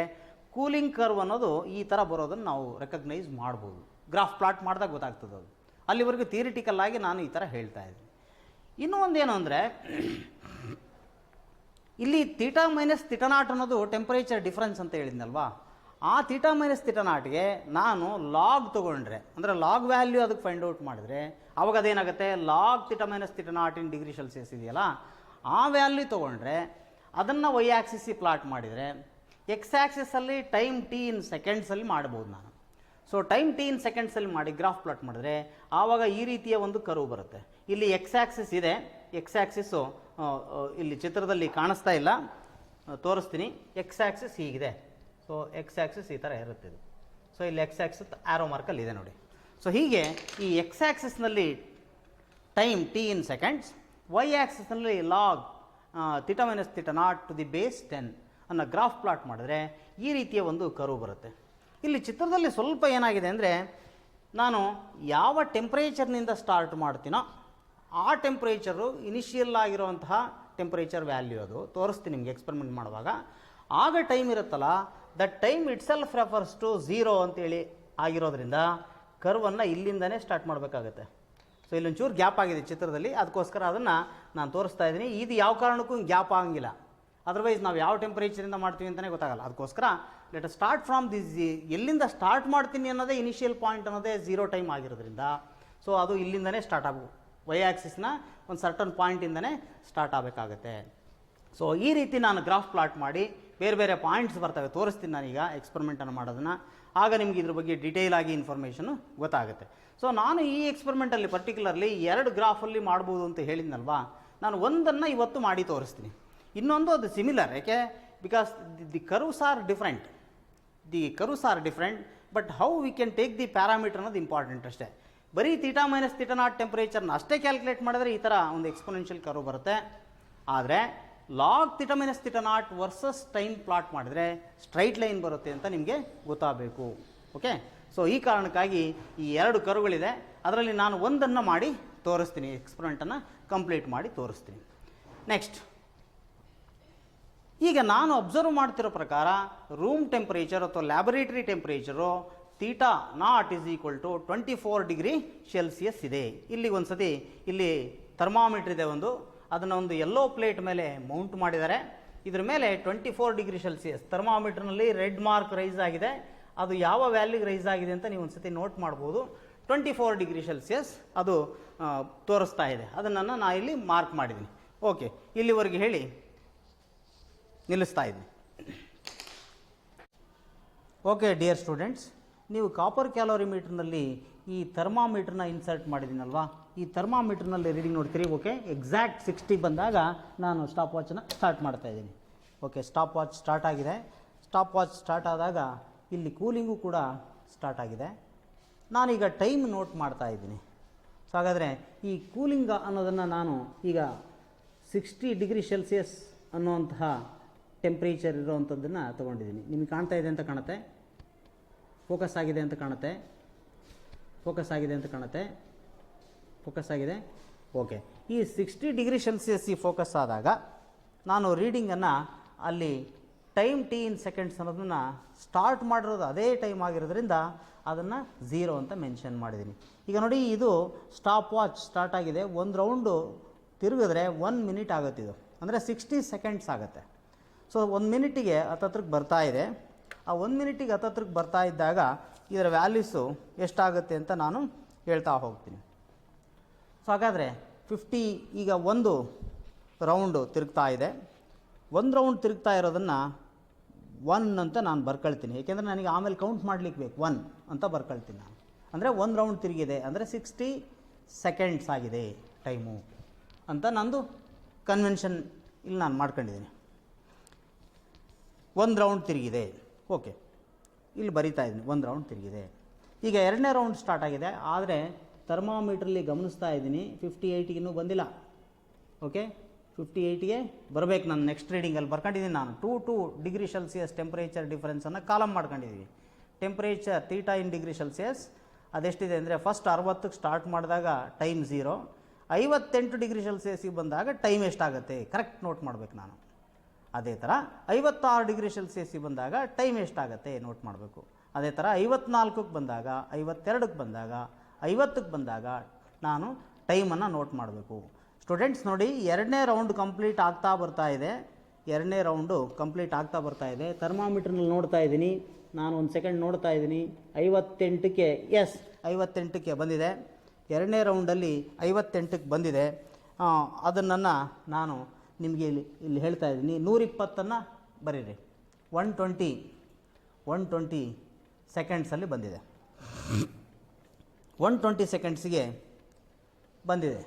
ಕೂಲಿಂಗ್ ಕರ್ವ್ ಅನ್ನೋದು ಈ ಥರ ಬರೋದನ್ನು ನಾವು ರೆಕಗ್ನೈಸ್ ಮಾಡ್ಬೋದು. ಗ್ರಾಫ್ ಪ್ಲಾಟ್ ಮಾಡಿದಾಗ ಗೊತ್ತಾಗ್ತದೆ ಅದು. ಅಲ್ಲಿವರೆಗೂ ಥಿಯರಿಟಿಕಲ್ ಆಗಿ ನಾನು ಈ ಥರ ಹೇಳ್ತಾ ಇದ್ದೀನಿ. ಇನ್ನೂ ಒಂದೇನು ಅಂದರೆ, ಇಲ್ಲಿ θ ಮೈನಸ್ θ0 ಅನ್ನೋದು ಟೆಂಪ್ರೇಚರ್ ಡಿಫ್ರೆನ್ಸ್ ಅಂತ ಹೇಳಿದ್ನಲ್ವಾ, ಆ θ ಮೈನಸ್ θ0ಗೆ ನಾನು ಲಾಗ್ ತೊಗೊಂಡ್ರೆ, ಅಂದರೆ ಲಾಗ್ ವ್ಯಾಲ್ಯೂ ಅದಕ್ಕೆ ಫೈಂಡ್ ಔಟ್ ಮಾಡಿದ್ರೆ ಅವಾಗ ಅದೇನಾಗುತ್ತೆ, log θ minus θ0 in degree Celsius ಇದೆಯಲ್ಲ, ಆ ವ್ಯಾಲ್ಯೂ ತೊಗೊಂಡ್ರೆ ಅದನ್ನು ವೈ ಆ್ಯಕ್ಸಿಸ್ಸಿ ಪ್ಲಾಟ್ ಮಾಡಿದರೆ ಎಕ್ಸ್ ಆ್ಯಕ್ಸಿಸಲ್ಲಿ ಟೈಮ್ ಟಿ ಇನ್ ಸೆಕೆಂಡ್ಸಲ್ಲಿ ಮಾಡ್ಬೋದು ನಾನು. ಸೊ ಟೈಮ್ ಟಿ ಇನ್ ಸೆಕೆಂಡ್ಸಲ್ಲಿ ಮಾಡಿ ಗ್ರಾಫ್ ಪ್ಲಾಟ್ ಮಾಡಿದ್ರೆ ಆವಾಗ ಈ ರೀತಿಯ ಒಂದು ಕರ್ವ್ ಬರುತ್ತೆ. ಇಲ್ಲಿ ಎಕ್ಸ್ ಆ್ಯಕ್ಸಿಸ್ ಇದೆ, ಎಕ್ಸ್ ಆ್ಯಕ್ಸಿಸ್ಸು ಇಲ್ಲಿ ಚಿತ್ರದಲ್ಲಿ ಕಾಣಿಸ್ತಾ ಇಲ್ಲ, ತೋರಿಸ್ತೀನಿ. ಎಕ್ಸ್ ಆ್ಯಕ್ಸಿಸ್ ಹೀಗಿದೆ. ಸೊ ಎಕ್ಸ್ ಆ್ಯಕ್ಸಿಸ್ ಈ ಥರ ಇರುತ್ತೆ ಇದು. ಸೊ ಇಲ್ಲಿ ಎಕ್ಸ್ ಆ್ಯಕ್ಸಿಸ್ ಆ್ಯರೋ ಮಾರ್ಕಲ್ಲಿ ಇದೆ ನೋಡಿ. ಸೊ ಹೀಗೆ ಈ ಎಕ್ಸ್ ಆ್ಯಕ್ಸಿಸ್ನಲ್ಲಿ time t in seconds, y ಆ್ಯಕ್ಸಿಸ್ನಲ್ಲಿ log θ minus θ0 to the base 10 ಅನ್ನೋ ಗ್ರಾಫ್ ಪ್ಲಾಟ್ ಮಾಡಿದ್ರೆ ಈ ರೀತಿಯ ಒಂದು ಕರ್ವ್ ಬರುತ್ತೆ. ಇಲ್ಲಿ ಚಿತ್ರದಲ್ಲಿ ಸ್ವಲ್ಪ ಏನಾಗಿದೆ ಅಂದರೆ, ನಾನು ಯಾವ ಟೆಂಪ್ರೇಚರ್ನಿಂದ ಸ್ಟಾರ್ಟ್ ಮಾಡ್ತೀನೋ ಆ ಟೆಂಪ್ರೇಚರು ಇನಿಷಿಯಲ್ ಆಗಿರುವಂತಹ ಟೆಂಪ್ರೇಚರ್ ವ್ಯಾಲ್ಯೂ ಅದು ತೋರಿಸ್ತೀನಿ ನಿಮಗೆ ಎಕ್ಸ್ಪೆರಿಮೆಂಟ್ ಮಾಡುವಾಗ. ಆಗ ಟೈಮ್ ಇರುತ್ತಲ್ಲ, that time itself refers to 0 ಅಂತೇಳಿ ಆಗಿರೋದ್ರಿಂದ ಕರ್ವನ್ನು ಇಲ್ಲಿಂದನೇ ಸ್ಟಾರ್ಟ್ ಮಾಡಬೇಕಾಗತ್ತೆ. ಸೊ ಇಲ್ಲೊಂಚೂರು ಗ್ಯಾಪ್ ಆಗಿದೆ ಚಿತ್ರದಲ್ಲಿ, ಅದಕ್ಕೋಸ್ಕರ ಅದನ್ನು ನಾನು ತೋರಿಸ್ತಾ ಇದ್ದೀನಿ. ಇದು ಯಾವ ಕಾರಣಕ್ಕೂ ಗ್ಯಾಪ್ ಆಗಂಗಿಲ್ಲ, ಅದರ್ವೈಸ್ ನಾವು ಯಾವ ಟೆಂಪ್ರೇಚರಿಂದ ಮಾಡ್ತೀವಿ ಅಂತಲೇ ಗೊತ್ತಾಗಲ್ಲ. ಅದಕ್ಕೋಸ್ಕರ ಲೆಟ್ ಸ್ಟಾರ್ಟ್ ಫ್ರಾಮ್ ದಿಸ್, ಎಲ್ಲಿಂದ ಸ್ಟಾರ್ಟ್ ಮಾಡ್ತೀನಿ ಅನ್ನೋದೇ ಇನಿಷಿಯಲ್ ಪಾಯಿಂಟ್ ಅನ್ನೋದೇ 0 ಟೈಮ್ ಆಗಿರೋದ್ರಿಂದ ಸೊ ಅದು ಇಲ್ಲಿಂದನೇ ಸ್ಟಾರ್ಟ್ ಆಗಬೇಕು. ವೈ ಆ್ಯಕ್ಸಿಸ್ನ ಒಂದು ಸರ್ಟನ್ ಪಾಯಿಂಟಿಂದನೇ ಸ್ಟಾರ್ಟ್ ಆಗಬೇಕಾಗತ್ತೆ. ಸೊ ಈ ರೀತಿ ನಾನು ಗ್ರಾಫ್ ಪ್ಲಾಟ್ ಮಾಡಿ ಬೇರೆ ಬೇರೆ ಪಾಯಿಂಟ್ಸ್ ಬರ್ತವೆ, ತೋರಿಸ್ತೀನಿ ನಾನೀಗ ಎಕ್ಸ್ಪೆರಿಮೆಂಟನ್ನು ಮಾಡೋದನ್ನು. ಆಗ ನಿಮಗೆ ಇದ್ರ ಬಗ್ಗೆ ಡೀಟೇಲ್ ಆಗಿ ಇನ್ಫಾರ್ಮೇಷನು ಗೊತ್ತಾಗುತ್ತೆ. ಸೊ ನಾನು ಈ ಎಕ್ಸ್ಪೆರಿಮೆಂಟಲ್ಲಿ ಪರ್ಟಿಕ್ಯುಲರ್ಲಿ 2 ಗ್ರಾಫಲ್ಲಿ ಮಾಡ್ಬೋದು ಅಂತ ಹೇಳಿದ್ನಲ್ವಾ, ನಾನು ಒಂದನ್ನು ಇವತ್ತು ಮಾಡಿ ತೋರಿಸ್ತೀನಿ. ಇನ್ನೊಂದು ಅದು ಸಿಮಿಲರ್, ಯಾಕೆ, because the curves are different, but how we can take the parameter ಅನ್ನೋದು ಇಂಪಾರ್ಟೆಂಟ್ ಅಷ್ಟೇ. ಬರೀ θ ಮೈನಸ್ θ0 ಟೆಂಪ್ರೇಚರ್ನ ಅಷ್ಟೇ ಕ್ಯಾಲ್ಕುಲೇಟ್ ಮಾಡಿದ್ರೆ ಈ ಥರ ಒಂದು ಎಕ್ಸ್ಪೋನೆನ್ಷಿಯಲ್ ಕರ್ವ್ ಬರುತ್ತೆ. ಆದರೆ log θ minus θ0 versus time plot ಮಾಡಿದರೆ ಸ್ಟ್ರೈಟ್ ಲೈನ್ ಬರುತ್ತೆ ಅಂತ ನಿಮಗೆ ಗೊತ್ತಾಗಬೇಕು. ಓಕೆ, ಸೊ ಈ ಕಾರಣಕ್ಕಾಗಿ ಈ 2 ಕರ್ವ್ಗಳಿದೆ, ಅದರಲ್ಲಿ ನಾನು ಒಂದನ್ನು ಮಾಡಿ ತೋರಿಸ್ತೀನಿ, ಎಕ್ಸ್ಪೆರಿಮೆಂಟನ್ನು ಕಂಪ್ಲೀಟ್ ಮಾಡಿ ತೋರಿಸ್ತೀನಿ. ನೆಕ್ಸ್ಟ್, ಈಗ ನಾನು ಅಬ್ಸರ್ವ್ ಮಾಡ್ತಿರೋ ಪ್ರಕಾರ ರೂಮ್ ಟೆಂಪ್ರೇಚರ್ ಅಥವಾ laboratory temperature θ0 is equal to 24 degree Celsius ಇದೆ. ಇಲ್ಲಿ ಒಂದು ಸತಿ ಇಲ್ಲಿ ಥರ್ಮಾಮೀಟ್ರ್ ಇದೆ ಒಂದು, ಅದನ್ನು ಒಂದು ಯೆಲ್ಲೋ ಪ್ಲೇಟ್ ಮೇಲೆ ಮೌಂಟ್ ಮಾಡಿದ್ದಾರೆ. ಇದ್ರ ಮೇಲೆ 24 ಡಿಗ್ರಿ ಸೆಲ್ಸಿಯಸ್ ಥರ್ಮಾಮೀಟ್ರ್ನಲ್ಲಿ ರೆಡ್ ಮಾರ್ಕ್ ರೈಸ್ ಆಗಿದೆ. ಅದು ಯಾವ ವ್ಯಾಲ್ಯೂಗೆ ರೈಸ್ ಆಗಿದೆ ಅಂತ ನೀವು ಒಂದು ಸತಿ ನೋಟ್ ಮಾಡ್ಬೋದು. 24 ಡಿಗ್ರಿ ಸೆಲ್ಸಿಯಸ್ ಅದು ತೋರಿಸ್ತಾ ಇದೆ. ಅದನ್ನು ನಾನು ಇಲ್ಲಿ ಮಾರ್ಕ್ ಮಾಡಿದ್ದೀನಿ. ಓಕೆ, ಇಲ್ಲಿವರೆಗೆ ಹೇಳಿ ನಿಲ್ಲಿಸ್ತಾ ಇದ್ದೀನಿ. ಓಕೆ ಡಿಯರ್ ಸ್ಟೂಡೆಂಟ್ಸ್, ನೀವು ಕಾಪರ್ ಕ್ಯಾಲೋರಿಮೀಟರ್ನಲ್ಲಿ ಈ ಥರ್ಮಾಮೀಟ್ರನ್ನ ಇನ್ಸರ್ಟ್ ಮಾಡಿದ್ದೀನಲ್ವಾ, ಈ ಥರ್ಮಾಮೀಟ್ರ್ನಲ್ಲಿ ರೀಡಿಂಗ್ ನೋಡ್ತೀರಿ. ಓಕೆ, ಎಕ್ಸಾಕ್ಟ್ 60 ಬಂದಾಗ ನಾನು ಸ್ಟಾಪ್ ವಾಚನ್ನು ಸ್ಟಾರ್ಟ್ ಮಾಡ್ತಾ ಇದ್ದೀನಿ. ಓಕೆ, ಸ್ಟಾಪ್ ವಾಚ್ ಸ್ಟಾರ್ಟ್ ಆಗಿದೆ. ಸ್ಟಾಪ್ ವಾಚ್ ಸ್ಟಾರ್ಟ್ ಆದಾಗ ಇಲ್ಲಿ ಕೂಲಿಂಗು ಕೂಡ ಸ್ಟಾರ್ಟ್ ಆಗಿದೆ. ನಾನೀಗ ಟೈಮ್ ನೋಟ್ ಮಾಡ್ತಾ ಇದ್ದೀನಿ. ಸೊ ಹಾಗಾದರೆ ಈ ಕೂಲಿಂಗ್ ಅನ್ನೋದನ್ನು ನಾನು ಈಗ 60 ಡಿಗ್ರಿ ಸೆಲ್ಸಿಯಸ್ ಅನ್ನುವಂತಹ ಟೆಂಪ್ರೇಚರ್ ಇರೋವಂಥದ್ದನ್ನು ತೊಗೊಂಡಿದ್ದೀನಿ. ನಿಮಗೆ ಕಾಣ್ತಾ ಇದೆ ಅಂತ ಕಾಣುತ್ತೆ. ಫೋಕಸ್ ಆಗಿದೆ ಅಂತ ಕಾಣುತ್ತೆ, ಫೋಕಸ್ ಆಗಿದೆ ಅಂತ ಕಾಣುತ್ತೆ, ಫೋಕಸ್ ಆಗಿದೆ. ಓಕೆ, ಈ 60 ಡಿಗ್ರಿ ಸೆಲ್ಸಿಯಸ್ ಈ ಫೋಕಸ್ ಆದಾಗ ನಾನು ರೀಡಿಂಗನ್ನು ಅಲ್ಲಿ ಟೈಮ್ ಟಿ ಇನ್ ಸೆಕೆಂಡ್ಸ್ ಅನ್ನೋದನ್ನು ಸ್ಟಾರ್ಟ್ ಮಾಡಿರೋದು ಅದೇ ಟೈಮ್ ಆಗಿರೋದ್ರಿಂದ ಅದನ್ನು 0 ಅಂತ ಮೆನ್ಷನ್ ಮಾಡಿದ್ದೀನಿ. ಈಗ ನೋಡಿ, ಇದು ಸ್ಟಾಪ್ ವಾಚ್ ಸ್ಟಾರ್ಟ್ ಆಗಿದೆ, ಒಂದು ರೌಂಡು ತಿರುಗಿದ್ರೆ 1 ಮಿನಿಟ್ ಆಗುತ್ತೆ. ಇದು ಅಂದರೆ 60 ಸೆಕೆಂಡ್ಸ್ ಆಗುತ್ತೆ. ಸೊ 1 ಮಿನಿಟಿಗೆ ಹತ್ತತ್ರಕ್ಕೆ ಬರ್ತಾ ಇದೆ. ಆ 1 ಮಿನಿಟಿಗೆ ಹತ್ತತ್ರಕ್ಕೆ ಬರ್ತಾ ಇದ್ದಾಗ ಇದರ ವ್ಯಾಲ್ಯೂಸು ಎಷ್ಟಾಗುತ್ತೆ ಅಂತ ನಾನು ಹೇಳ್ತಾ ಹೋಗ್ತೀನಿ. ಸೊ ಹಾಗಾದರೆ 50 ಈಗ ಒಂದು ರೌಂಡು ತಿರುಗ್ತಾ ಇದೆ. ಒಂದು ರೌಂಡ್ ತಿರುಗ್ತಾ ಇರೋದನ್ನು 1 ಅಂತ ನಾನು ಬರ್ಕೊಳ್ತೀನಿ, ಏಕೆಂದರೆ ನನಗೆ ಆಮೇಲೆ ಕೌಂಟ್ ಮಾಡಲಿಕ್ಕೆ ಬೇಕು. 1 ಅಂತ ಬರ್ಕೊಳ್ತೀನಿ ನಾನು. ಅಂದರೆ 1 ರೌಂಡ್ ತಿರುಗಿದೆ ಅಂದರೆ 60 ಸೆಕೆಂಡ್ಸ್ ಆಗಿದೆ ಟೈಮು ಅಂತ ನಂದು ಕನ್ವೆನ್ಷನ್ ಇಲ್ಲಿ ನಾನು ಮಾಡ್ಕೊಂಡಿದ್ದೀನಿ. 1 ರೌಂಡ್ ತಿರುಗಿದೆ. ಓಕೆ, ಇಲ್ಲಿ ಬರಿತಾ ಇದ್ದೀನಿ 1 ರೌಂಡ್ ತಿರುಗಿದೆ. ಈಗ 2ನೇ ರೌಂಡ್ ಸ್ಟಾರ್ಟ್ ಆಗಿದೆ, ಆದರೆ ಥರ್ಮಾಮೀಟ್ರಲ್ಲಿ ಗಮನಿಸ್ತಾ ಇದ್ದೀನಿ 58ಗೆ ಇನ್ನೂ ಬಂದಿಲ್ಲ. ಓಕೆ, 58ಗೆ ಬರಬೇಕು. ನಾನು ನೆಕ್ಸ್ಟ್ ರೀಡಿಂಗಲ್ಲಿ ಬರ್ಕೊಂಡಿದ್ದೀನಿ. ನಾನು 2 ಡಿಗ್ರಿ ಸೆಲ್ಸಿಯಸ್ ಟೆಂಪ್ರೇಚರ್ ಡಿಫ್ರೆನ್ಸನ್ನು ಕಾಲಮ್ ಮಾಡ್ಕೊಂಡಿದ್ದೀವಿ. Temperature theta in degree Celsius ಅದೆಷ್ಟಿದೆ ಅಂದರೆ ಫಸ್ಟ್ 60ಕ್ಕೆ ಸ್ಟಾರ್ಟ್ ಮಾಡಿದಾಗ ಟೈಮ್ 0, 58 ಡಿಗ್ರಿ ಸೆಲ್ಸಿಯಸ್ಗೆ ಬಂದಾಗ ಟೈಮ್ ಎಷ್ಟಾಗುತ್ತೆ ಕರೆಕ್ಟ್ ನೋಟ್ ಮಾಡಬೇಕು ನಾನು. ಅದೇ ಥರ 56 ಡಿಗ್ರಿ ಸೆಲ್ಸಿಯಸ್ಗೆ ಬಂದಾಗ ಟೈಮ್ ಎಷ್ಟಾಗುತ್ತೆ ನೋಟ್ ಮಾಡಬೇಕು. ಅದೇ ಥರ 54ಕ್ಕೆ ಬಂದಾಗ, 52ಕ್ಕೆ ಬಂದಾಗ, 50ಕ್ಕೆ ಬಂದಾಗ ನಾನು ಟೈಮನ್ನು ನೋಟ್ ಮಾಡಬೇಕು. ಸ್ಟೂಡೆಂಟ್ಸ್ ನೋಡಿ, 2ನೇ ರೌಂಡ್ ಕಂಪ್ಲೀಟ್ ಆಗ್ತಾ ಬರ್ತಾ ಇದೆ. 2ನೇ ರೌಂಡು ಕಂಪ್ಲೀಟ್ ಆಗ್ತಾ ಬರ್ತಾ ಇದೆ. ಥರ್ಮಾಮೀಟ್ರ್ನಲ್ಲಿ ನೋಡ್ತಾ ಇದ್ದೀನಿ ನಾನು, 1 ಸೆಕೆಂಡ್ ನೋಡ್ತಾ ಇದ್ದೀನಿ. 58ಕ್ಕೆ, ಎಸ್ 58ಕ್ಕೆ ಬಂದಿದೆ. 2ನೇ ರೌಂಡಲ್ಲಿ 58ಕ್ಕೆ ಬಂದಿದೆ. ಅದನ್ನು ನಾನು ನಿಮಗೆ ಇಲ್ಲಿ ಹೇಳ್ತಾ ಇದ್ದೀನಿ. 120 ಬರೀರಿ. 120 ಸೆಕೆಂಡ್ಸಲ್ಲಿ ಬಂದಿದೆ. 120 ಸೆಕೆಂಡ್ಸಿಗೆ ಬಂದಿದೆ.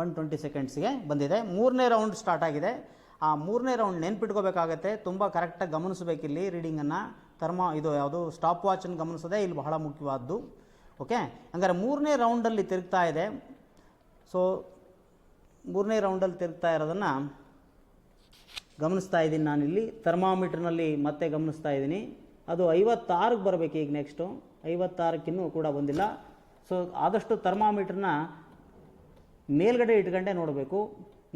120 ಸೆಕೆಂಡ್ಸ್ಗೆ ಬಂದಿದೆ. 3ನೇ ರೌಂಡ್ ಸ್ಟಾರ್ಟ್ ಆಗಿದೆ. ಆ 3ನೇ ರೌಂಡ್ ನೆನ್ಪಿಟ್ಕೋಬೇಕಾಗತ್ತೆ, ತುಂಬ ಕರೆಕ್ಟಾಗಿ ಗಮನಿಸಬೇಕಿಲ್ಲಿ ರೀಡಿಂಗನ್ನು. ಇದು ಯಾವುದು ಸ್ಟಾಪ್ ವಾಚನ್ನು ಗಮನಿಸೋದೇ ಇಲ್ಲಿ ಬಹಳ ಮುಖ್ಯವಾದ್ದು. ಓಕೆ, ಹಂಗಾರೆ 3ನೇ ರೌಂಡಲ್ಲಿ ತಿರುಗ್ತಾ ಇದೆ. ಸೊ 3ನೇ ರೌಂಡಲ್ಲಿ ತಿರುಗ್ತಾ ಇರೋದನ್ನು ಗಮನಿಸ್ತಾ ಇದ್ದೀನಿ ನಾನಿಲ್ಲಿ. ಥರ್ಮಾಮೀಟ್ರ್ನಲ್ಲಿ ಮತ್ತೆ ಗಮನಿಸ್ತಾ ಇದ್ದೀನಿ. ಅದು 56ಕ್ಕೆ ಬರಬೇಕು. ಈಗ ನೆಕ್ಸ್ಟು 56ಕ್ಕಿನ್ನೂ ಕೂಡ ಬಂದಿಲ್ಲ. ಸೊ ಆದಷ್ಟು ಥರ್ಮಾಮೀಟ್ರನ್ನ ಮೇಲ್ಗಡೆ ಇಟ್ಕೊಂಡೆ ನೋಡಬೇಕು,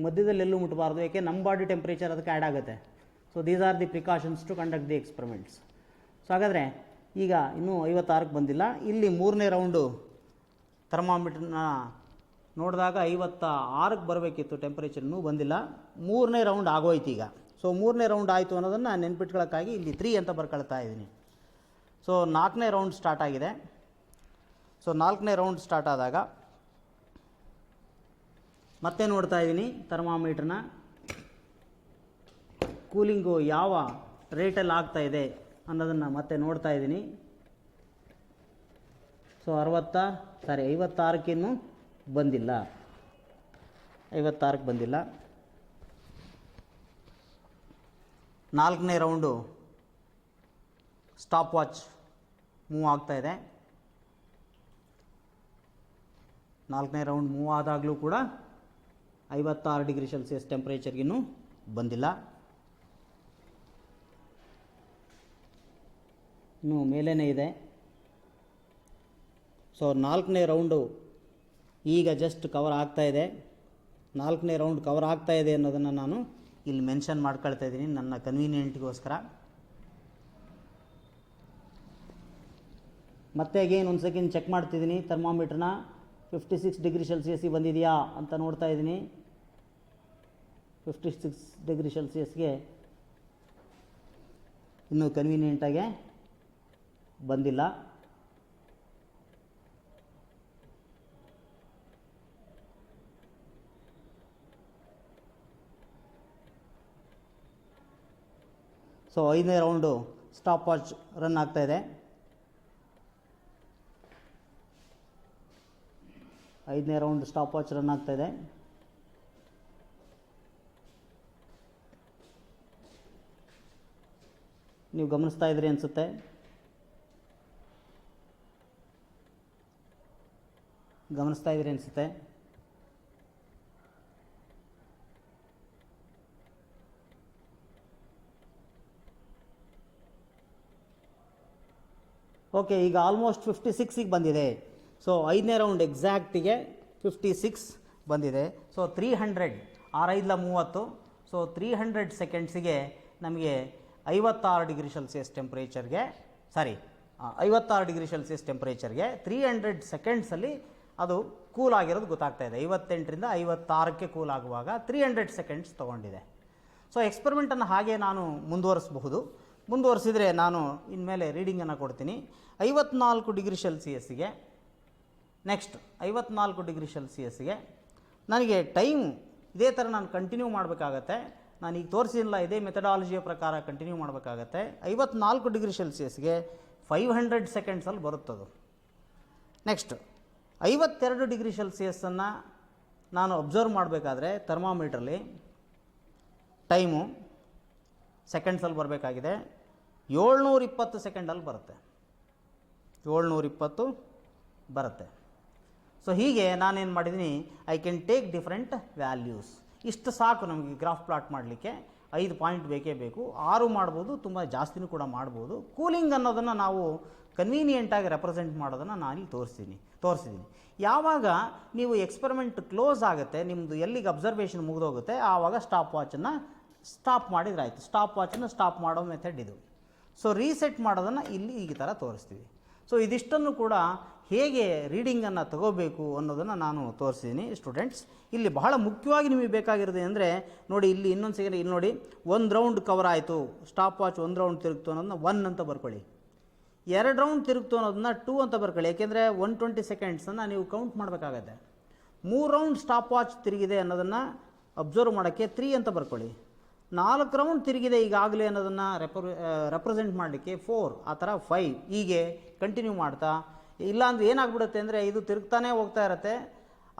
ಮಧ್ಯದಲ್ಲಿ ಎಲ್ಲೂ ಮುಟ್ಟಬಾರ್ದು, ಏಕೆ ನಮ್ಮ ಬಾಡಿ ಟೆಂಪ್ರೇಚರ್ ಅದಕ್ಕೆ ಆ್ಯಡ್ ಆಗುತ್ತೆ. So these are the precautions to conduct the experiments. ಸೊ ಹಾಗಾದರೆ ಈಗ ಇನ್ನೂ 56ಕ್ಕೆ ಬಂದಿಲ್ಲ. ಇಲ್ಲಿ 3ನೇ ರೌಂಡು ಥರ್ಮಾಮೀಟ್ರನ್ನ ನೋಡಿದಾಗ 56ಕ್ಕೆ ಬರಬೇಕಿತ್ತು ಟೆಂಪ್ರೇಚರ್, ಇನ್ನೂ ಬಂದಿಲ್ಲ. 3ನೇ ರೌಂಡ್ ಆಗೋಯ್ತು ಈಗ. ಸೊ 3ನೇ ರೌಂಡ್ ಆಯಿತು ಅನ್ನೋದನ್ನು ನೆನ್ಪಿಟ್ಕೊಳ್ಳೋಕ್ಕಾಗಿ ಇಲ್ಲಿ 3 ಅಂತ ಬರ್ಕೊಳ್ತಾ ಇದ್ದೀನಿ. ಸೊ 4ನೇ ರೌಂಡ್ ಸ್ಟಾರ್ಟ್ ಆಗಿದೆ. ಸೊ 4ನೇ ರೌಂಡ್ ಸ್ಟಾರ್ಟ್ ಆದಾಗ ಮತ್ತೆ ನೋಡ್ತಾ ಇದ್ದೀನಿ ಥರ್ಮಾಮೀಟ್ರನ್ನ. ಕೂಲಿಂಗು ಯಾವ ರೇಟಲ್ಲಿ ಆಗ್ತಾ ಇದೆ ಅನ್ನೋದನ್ನು ಮತ್ತೆ ನೋಡ್ತಾ ಇದ್ದೀನಿ. ಸೊ 56ಕ್ಕಿನ್ನೂ ಬಂದಿಲ್ಲ. 56ಕ್ಕೆ ಬಂದಿಲ್ಲ. 4ನೇ ರೌಂಡು ಸ್ಟಾಪ್ ವಾಚ್ ಮೂವ್ ಆಗ್ತಾ ಇದೆ. 4ನೇ ರೌಂಡ್ ಮೂವ್ ಆದಾಗಲೂ ಕೂಡ 56 ಡಿಗ್ರಿ ಸೆಲ್ಸಿಯಸ್ ಟೆಂಪ್ರೇಚರ್ಗಿನ್ನೂ ಬಂದಿಲ್ಲ. ಇನ್ನೂ ಮೇಲೇ ಇದೆ. ಸೊ 4ನೇ ರೌಂಡು ಈಗ ಜಸ್ಟ್ ಕವರ್ ಆಗ್ತಾ ಇದೆ. 4ನೇ ರೌಂಡ್ ಕವರ್ ಆಗ್ತಾ ಇದೆ ಅನ್ನೋದನ್ನು ನಾನು ಇಲ್ಲಿ ಮೆನ್ಷನ್ ಮಾಡ್ಕೊಳ್ತಾ ಇದ್ದೀನಿ ನನ್ನ ಕನ್ವೀನಿಯೆಂಟ್ಗೋಸ್ಕರ. ಮತ್ತೆ ಅಗೇನ್ ಒಂದು ಸೆಕೆಂಡ್ ಚೆಕ್ ಮಾಡ್ತಿದ್ದೀನಿ ಥರ್ಮಾಮೀಟ್ರನ್ನ. 56 ಡಿಗ್ರಿ ಸೆಲ್ಸಿಯಸ್ಗೆ ಬಂದಿದೆಯಾ ಅಂತ ನೋಡ್ತಾ ಇದ್ದೀನಿ. 56 ಡಿಗ್ರಿ ಸೆಲ್ಸಿಯಸ್ಗೆ ಇನ್ನೂ ಕನ್ವೀನಿಯೆಂಟಾಗೆ ಬಂದಿಲ್ಲ. ಸೊ 5ನೇ ರೌಂಡು ಸ್ಟಾಪ್ ವಾಚ್ ರನ್ ಆಗ್ತಾ ಇದೆ. 5ನೇ ರೌಂಡ್ ಸ್ಟಾಪ್ ವಾಚ್ ರನ್ ಆಗ್ತಾ ಇದೆ. ನೀವು ಗಮನಿಸ್ತಾ ಇದ್ರಿ ಅನಿಸುತ್ತೆ. ಓಕೆ, ಈಗ ಆಲ್ಮೋಸ್ಟ್ 56ಗೆ ಬಂದಿದೆ. ಸೊ 5ನೇ ರೌಂಡ್ ಎಕ್ಸಾಕ್ಟಿಗೆ 56 ಬಂದಿದೆ. ಸೊ 300, 6×5 30. ಸೊ 300 ಸೆಕೆಂಡ್ಸಿಗೆ ನಮಗೆ 56 ಡಿಗ್ರಿ ಸೆಲ್ಸಿಯಸ್ ಟೆಂಪ್ರೇಚರ್ಗೆ 56 ಡಿಗ್ರಿ ಸೆಲ್ಸಿಯಸ್ ಟೆಂಪ್ರೇಚರ್ಗೆ 300 ಸೆಕೆಂಡ್ಸಲ್ಲಿ ಅದು ಕೂಲ್ ಆಗಿರೋದು ಗೊತ್ತಾಗ್ತಾ ಇದೆ. 58ರಿಂದ 56ಕ್ಕೆ ಕೂಲ್ ಆಗುವಾಗ 300 ಸೆಕೆಂಡ್ಸ್ ತೊಗೊಂಡಿದೆ. ಸೊ ಎಕ್ಸ್ಪೆರಿಮೆಂಟನ್ನು ಹಾಗೆ ನಾನು ಮುಂದುವರಿಸಿದರೆ ನಾನು ಇನ್ಮೇಲೆ ರೀಡಿಂಗನ್ನು ಕೊಡ್ತೀನಿ. 54 ಡಿಗ್ರಿ ಸೆಲ್ಸಿಯಸ್ಸಿಗೆ ನೆಕ್ಸ್ಟ್ 54 ಡಿಗ್ರಿ ಸೆಲ್ಸಿಯಸ್ಸಿಗೆ ನನಗೆ ಟೈಮ್ ಇದೇ ಥರ ನಾನು ಕಂಟಿನ್ಯೂ ಮಾಡಬೇಕಾಗತ್ತೆ. ನಾನು ಈಗ ತೋರಿಸಿಲ್ಲ, ಇದೇ ಮೆಥಡಾಲಜಿಯ ಪ್ರಕಾರ ಕಂಟಿನ್ಯೂ ಮಾಡಬೇಕಾಗತ್ತೆ. 54 ಡಿಗ್ರಿ ಸೆಲ್ಸಿಯಸ್ಗೆ 500 ಸೆಕೆಂಡ್ಸಲ್ಲಿ ಬರುತ್ತದು. ನೆಕ್ಸ್ಟ್ 52 ಡಿಗ್ರಿ ಸೆಲ್ಸಿಯಸ್ಸನ್ನು ನಾನು ಅಬ್ಸರ್ವ್ ಮಾಡಬೇಕಾದ್ರೆ ಥರ್ಮಾಮೀಟ್ರಲ್ಲಿ ಟೈಮು ಸೆಕೆಂಡ್ಸಲ್ಲಿ ಬರಬೇಕಾಗಿದೆ. 720 ಸೆಕೆಂಡಲ್ಲಿ ಬರುತ್ತೆ. 720 ಬರುತ್ತೆ. ಸೊ ಹೀಗೆ ನಾನೇನು ಮಾಡಿದ್ದೀನಿ, I can take different values. ಇಷ್ಟು ಸಾಕು ನಮಗೆ ಗ್ರಾಫ್ ಪ್ಲಾಟ್ ಮಾಡಲಿಕ್ಕೆ. 5 ಪಾಯಿಂಟ್ ಬೇಕೇ ಬೇಕು. 6 ಮಾಡ್ಬೋದು, ತುಂಬ ಜಾಸ್ತಿನೂ ಕೂಡ ಮಾಡ್ಬೋದು. ಕೂಲಿಂಗ್ ಅನ್ನೋದನ್ನು ನಾವು ಕನ್ವೀನಿಯೆಂಟಾಗಿ ರೆಪ್ರೆಸೆಂಟ್ ಮಾಡೋದನ್ನು ನಾನಿಲ್ಲಿ ತೋರಿಸಿದ್ದೀನಿ. ಯಾವಾಗ ನೀವು ಎಕ್ಸ್ಪೆರಿಮೆಂಟ್ ಕ್ಲೋಸ್ ಆಗುತ್ತೆ, ನಿಮ್ಮದು ಎಲ್ಲಿಗೆ ಅಬ್ಸರ್ವೇಷನ್ ಮುಗಿದೋಗುತ್ತೆ, ಆವಾಗ ಸ್ಟಾಪ್ ವಾಚನ್ನು ಸ್ಟಾಪ್ ಮಾಡಿದ್ರೆ ಆಯಿತು. ಸ್ಟಾಪ್ ವಾಚನ್ನು ಸ್ಟಾಪ್ ಮಾಡೋ ಮೆಥಡ್ ಇದು. ಸೊ ರೀಸೆಟ್ ಮಾಡೋದನ್ನು ಇಲ್ಲಿ ಈ ಥರ ತೋರಿಸ್ತೀವಿ. ಸೊ ಇದಿಷ್ಟನ್ನು ಕೂಡ ಹೇಗೆ ರೀಡಿಂಗನ್ನು ತಗೋಬೇಕು ಅನ್ನೋದನ್ನು ನಾನು ತೋರಿಸಿದ್ದೀನಿ ಸ್ಟೂಡೆಂಟ್ಸ್. ಇಲ್ಲಿ ಬಹಳ ಮುಖ್ಯವಾಗಿ ನಿಮಗೆ ಬೇಕಾಗಿರೋದು ಅಂದರೆ ನೋಡಿ, ಇಲ್ಲಿ ಇನ್ನೊಂದು ಸೆಕೆಂಡ್ ಇಲ್ಲಿ ನೋಡಿ, 1 ರೌಂಡ್ ಕವರ್ ಆಯಿತು, ಸ್ಟಾಪ್ ವಾಚ್ 1 ರೌಂಡ್ ತಿರುಗ್ತು ಅನ್ನೋದನ್ನ 1 ಅಂತ ಬರ್ಕೊಳ್ಳಿ. 2 ರೌಂಡ್ ತಿರುಗ್ತು ಅನ್ನೋದನ್ನ 2 ಅಂತ ಬರ್ಕೊಳ್ಳಿ. ಯಾಕೆಂದರೆ 120 ಸೆಕೆಂಡ್ಸನ್ನು ನೀವು ಕೌಂಟ್ ಮಾಡಬೇಕಾಗತ್ತೆ. 3 ರೌಂಡ್ ಸ್ಟಾಪ್ ವಾಚ್ ತಿರುಗಿದೆ ಅನ್ನೋದನ್ನು ಅಬ್ಸರ್ವ್ ಮಾಡೋಕ್ಕೆ 3 ಅಂತ ಬರ್ಕೊಳ್ಳಿ. 4 ರೌಂಡ್ ತಿರುಗಿದೆ ಈಗಾಗಲೇ ಅನ್ನೋದನ್ನು ರೆಪ್ರೆಸೆಂಟ್ ಮಾಡಲಿಕ್ಕೆ 4, ಆ ಥರ 5, ಹೀಗೆ ಕಂಟಿನ್ಯೂ ಮಾಡ್ತಾ. ಇಲ್ಲಾಂದ್ರೆ ಏನಾಗ್ಬಿಡುತ್ತೆ ಅಂದರೆ ಇದು ತಿರುಗ್ತಾನೆ ಹೋಗ್ತಾ ಇರುತ್ತೆ.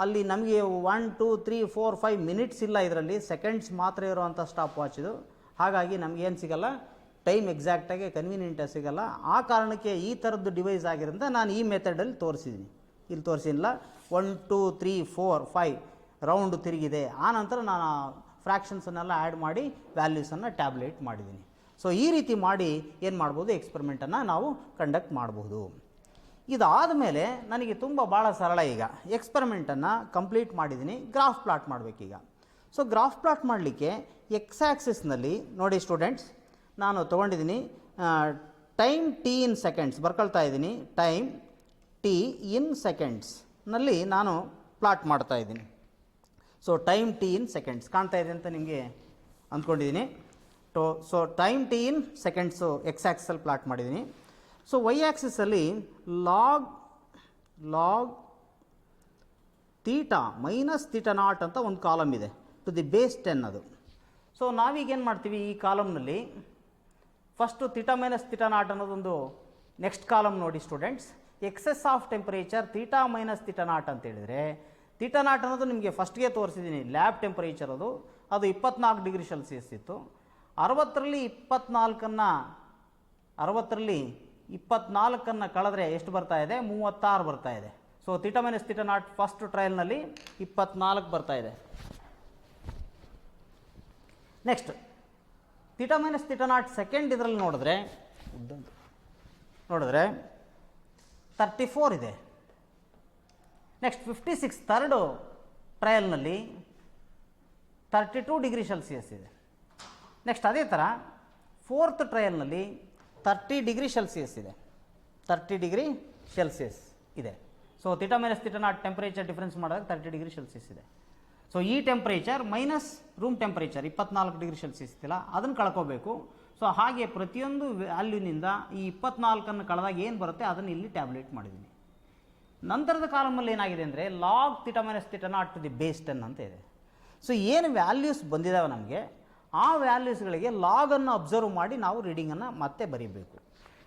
ಅಲ್ಲಿ ನಮಗೆ 1 2 3 4 5 ಮಿನಿಟ್ಸ್ ಇಲ್ಲ, ಇದರಲ್ಲಿ ಸೆಕೆಂಡ್ಸ್ ಮಾತ್ರ ಇರುವಂಥ ಸ್ಟಾಪ್ ವಾಚ್ ಇದು. ಹಾಗಾಗಿ ನಮಗೇನು ಸಿಗಲ್ಲ, ಟೈಮ್ ಎಕ್ಸಾಕ್ಟಾಗಿ ಕನ್ವೀನಿಯೆಂಟಾಗಿ ಸಿಗಲ್ಲ. ಆ ಕಾರಣಕ್ಕೆ ಈ ಥರದ್ದು ಡಿವೈಸ್ ಆಗಿರೋದ್ರಿಂದ ನಾನು ಈ ಮೆಥಡಲ್ಲಿ ತೋರಿಸಿದ್ದೀನಿ. ಇಲ್ಲಿ ತೋರಿಸಿಲ್ಲ, 1 2 3 4 5 ರೌಂಡ್ ತಿರುಗಿದೆ. ಆನಂತರ ನಾನು ಫ್ರ್ಯಾಕ್ಷನ್ಸನ್ನೆಲ್ಲ ಆ್ಯಡ್ ಮಾಡಿ ವ್ಯಾಲ್ಯೂಸನ್ನು ಟ್ಯಾಬ್ಲೇಟ್ ಮಾಡಿದ್ದೀನಿ. ಸೊ ಈ ರೀತಿ ಮಾಡಿ ಏನು ಮಾಡ್ಬೋದು, ಎಕ್ಸ್ಪೆರಿಮೆಂಟನ್ನು ನಾವು ಕಂಡಕ್ಟ್ ಮಾಡಬಹುದು. ಇದಾದ ಮೇಲೆ ನನಗೆ ಭಾಳ ಸರಳ. ಈಗ ಎಕ್ಸ್ಪೆರಿಮೆಂಟನ್ನು ಕಂಪ್ಲೀಟ್ ಮಾಡಿದ್ದೀನಿ, ಗ್ರಾಫ್ ಪ್ಲಾಟ್ ಮಾಡಬೇಕೀಗ. ಸೊ ಗ್ರಾಫ್ ಪ್ಲಾಟ್ ಮಾಡಲಿಕ್ಕೆ ಎಕ್ಸ್ ಆ್ಯಕ್ಸಿಸ್ನಲ್ಲಿ ನೋಡಿ ಸ್ಟೂಡೆಂಟ್ಸ್, ನಾನು ತೊಗೊಂಡಿದ್ದೀನಿ ಟೈಮ್ ಟಿ ಇನ್ ಸೆಕೆಂಡ್ಸ್ ಬರ್ಕೊಳ್ತಾ ಇದ್ದೀನಿ. ಟೈಮ್ ಟಿ ಇನ್ ಸೆಕೆಂಡ್ಸ್ನಲ್ಲಿ ನಾನು ಪ್ಲಾಟ್ ಮಾಡ್ತಾ ಇದ್ದೀನಿ. So time t in seconds ಕಾಣ್ತಾ ಇದೆ ಅಂತ ನಿಮಗೆ ಅಂದ್ಕೊಂಡಿದ್ದೀನಿ. So time t in seconds x ಆ್ಯಕ್ಸಲ್ಲಿ ಪ್ಲಾಟ್ ಮಾಡಿದ್ದೀನಿ. ಸೊ ವೈ ಆ್ಯಕ್ಸಿಸಲ್ಲಿ log theta minus theta naught ಅಂತ ಒಂದು ಕಾಲಮ್ ಇದೆ, ಟು ದಿ ಬೇಸ್ 10 ಅದು. ಸೊ ನಾವೀಗೇನು ಮಾಡ್ತೀವಿ, ಈ ಕಾಲಮ್ನಲ್ಲಿ first theta minus theta naught ಅನ್ನೋದೊಂದು ನೆಕ್ಸ್ಟ್ ಕಾಲಮ್ ನೋಡಿ students. Excess of temperature theta minus theta naught ಅಂತ ಹೇಳಿದರೆ, ತೀಟಾ ನಾಟ್ ಅನ್ನೋದು ನಿಮಗೆ ಫಸ್ಟ್ಗೆ ತೋರಿಸಿದ್ದೀನಿ, ಲ್ಯಾಬ್ ಟೆಂಪರೇಚರ್ ಅದು 24 ಡಿಗ್ರಿ ಸೆಲ್ಸಿಯಸ್ ಇತ್ತು. 60ರಲ್ಲಿ 24 ಕಳೆದ್ರೆ ಎಷ್ಟು ಬರ್ತಾ ಇದೆ, 36 ಬರ್ತಾ ಇದೆ. So theta minus theta naught first ಟ್ರಯಲ್ನಲ್ಲಿ 24 ಬರ್ತಾ ಇದೆ. Next theta minus theta naught second ಇದರಲ್ಲಿ ನೋಡಿದ್ರೆ 34 ಇದೆ. ನೆಕ್ಸ್ಟ್ 56 ಥರ್ಡು ಟ್ರಯಲ್ನಲ್ಲಿ 32 ಡಿಗ್ರಿ ಸೆಲ್ಸಿಯಸ್ ಇದೆ. ನೆಕ್ಸ್ಟ್ ಅದೇ ಥರ 4th ಟ್ರಯಲ್ನಲ್ಲಿ 30 ಡಿಗ್ರಿ ಸೆಲ್ಸಿಯಸ್ ಇದೆ. 30 ಡಿಗ್ರಿ ಸೆಲ್ಸಿಯಸ್ ಇದೆ. So theta minus theta naught temperature difference ಮಾಡಿದಾಗ 30 ಡಿಗ್ರಿ ಸೆಲ್ಸಿಯಸ್ ಇದೆ. ಸೊ ಈ temperature minus room temperature 24 degree Celsius ಇತ್ತಿಲ್ಲ, ಅದನ್ನು ಕಳ್ಕೋಬೇಕು. ಸೊ ಹಾಗೆ ಪ್ರತಿಯೊಂದು ವ್ಯಾಲ್ಯೂನಿಂದ ಈ 24 ಕಳೆದಾಗ ಏನು ಬರುತ್ತೆ ಅದನ್ನು ಇಲ್ಲಿ ಟ್ಯಾಬ್ಲೇಟ್ ಮಾಡಿದ್ದೀನಿ. ನಂತರದ ಕಾಲಮಲ್ಲಿ ಏನಾಗಿದೆ ಅಂದರೆ log theta minus theta naught to the base 10 ಅಂತ ಇದೆ. ಸೊ ಏನು ವ್ಯಾಲ್ಯೂಸ್ ಬಂದಿದ್ದಾವೆ ನಮಗೆ, ಆ ವ್ಯಾಲ್ಯೂಸ್ಗಳಿಗೆ ಲಾಗನ್ನು ಅಬ್ಸರ್ವ್ ಮಾಡಿ ನಾವು ರೀಡಿಂಗನ್ನು ಮತ್ತೆ ಬರೀಬೇಕು.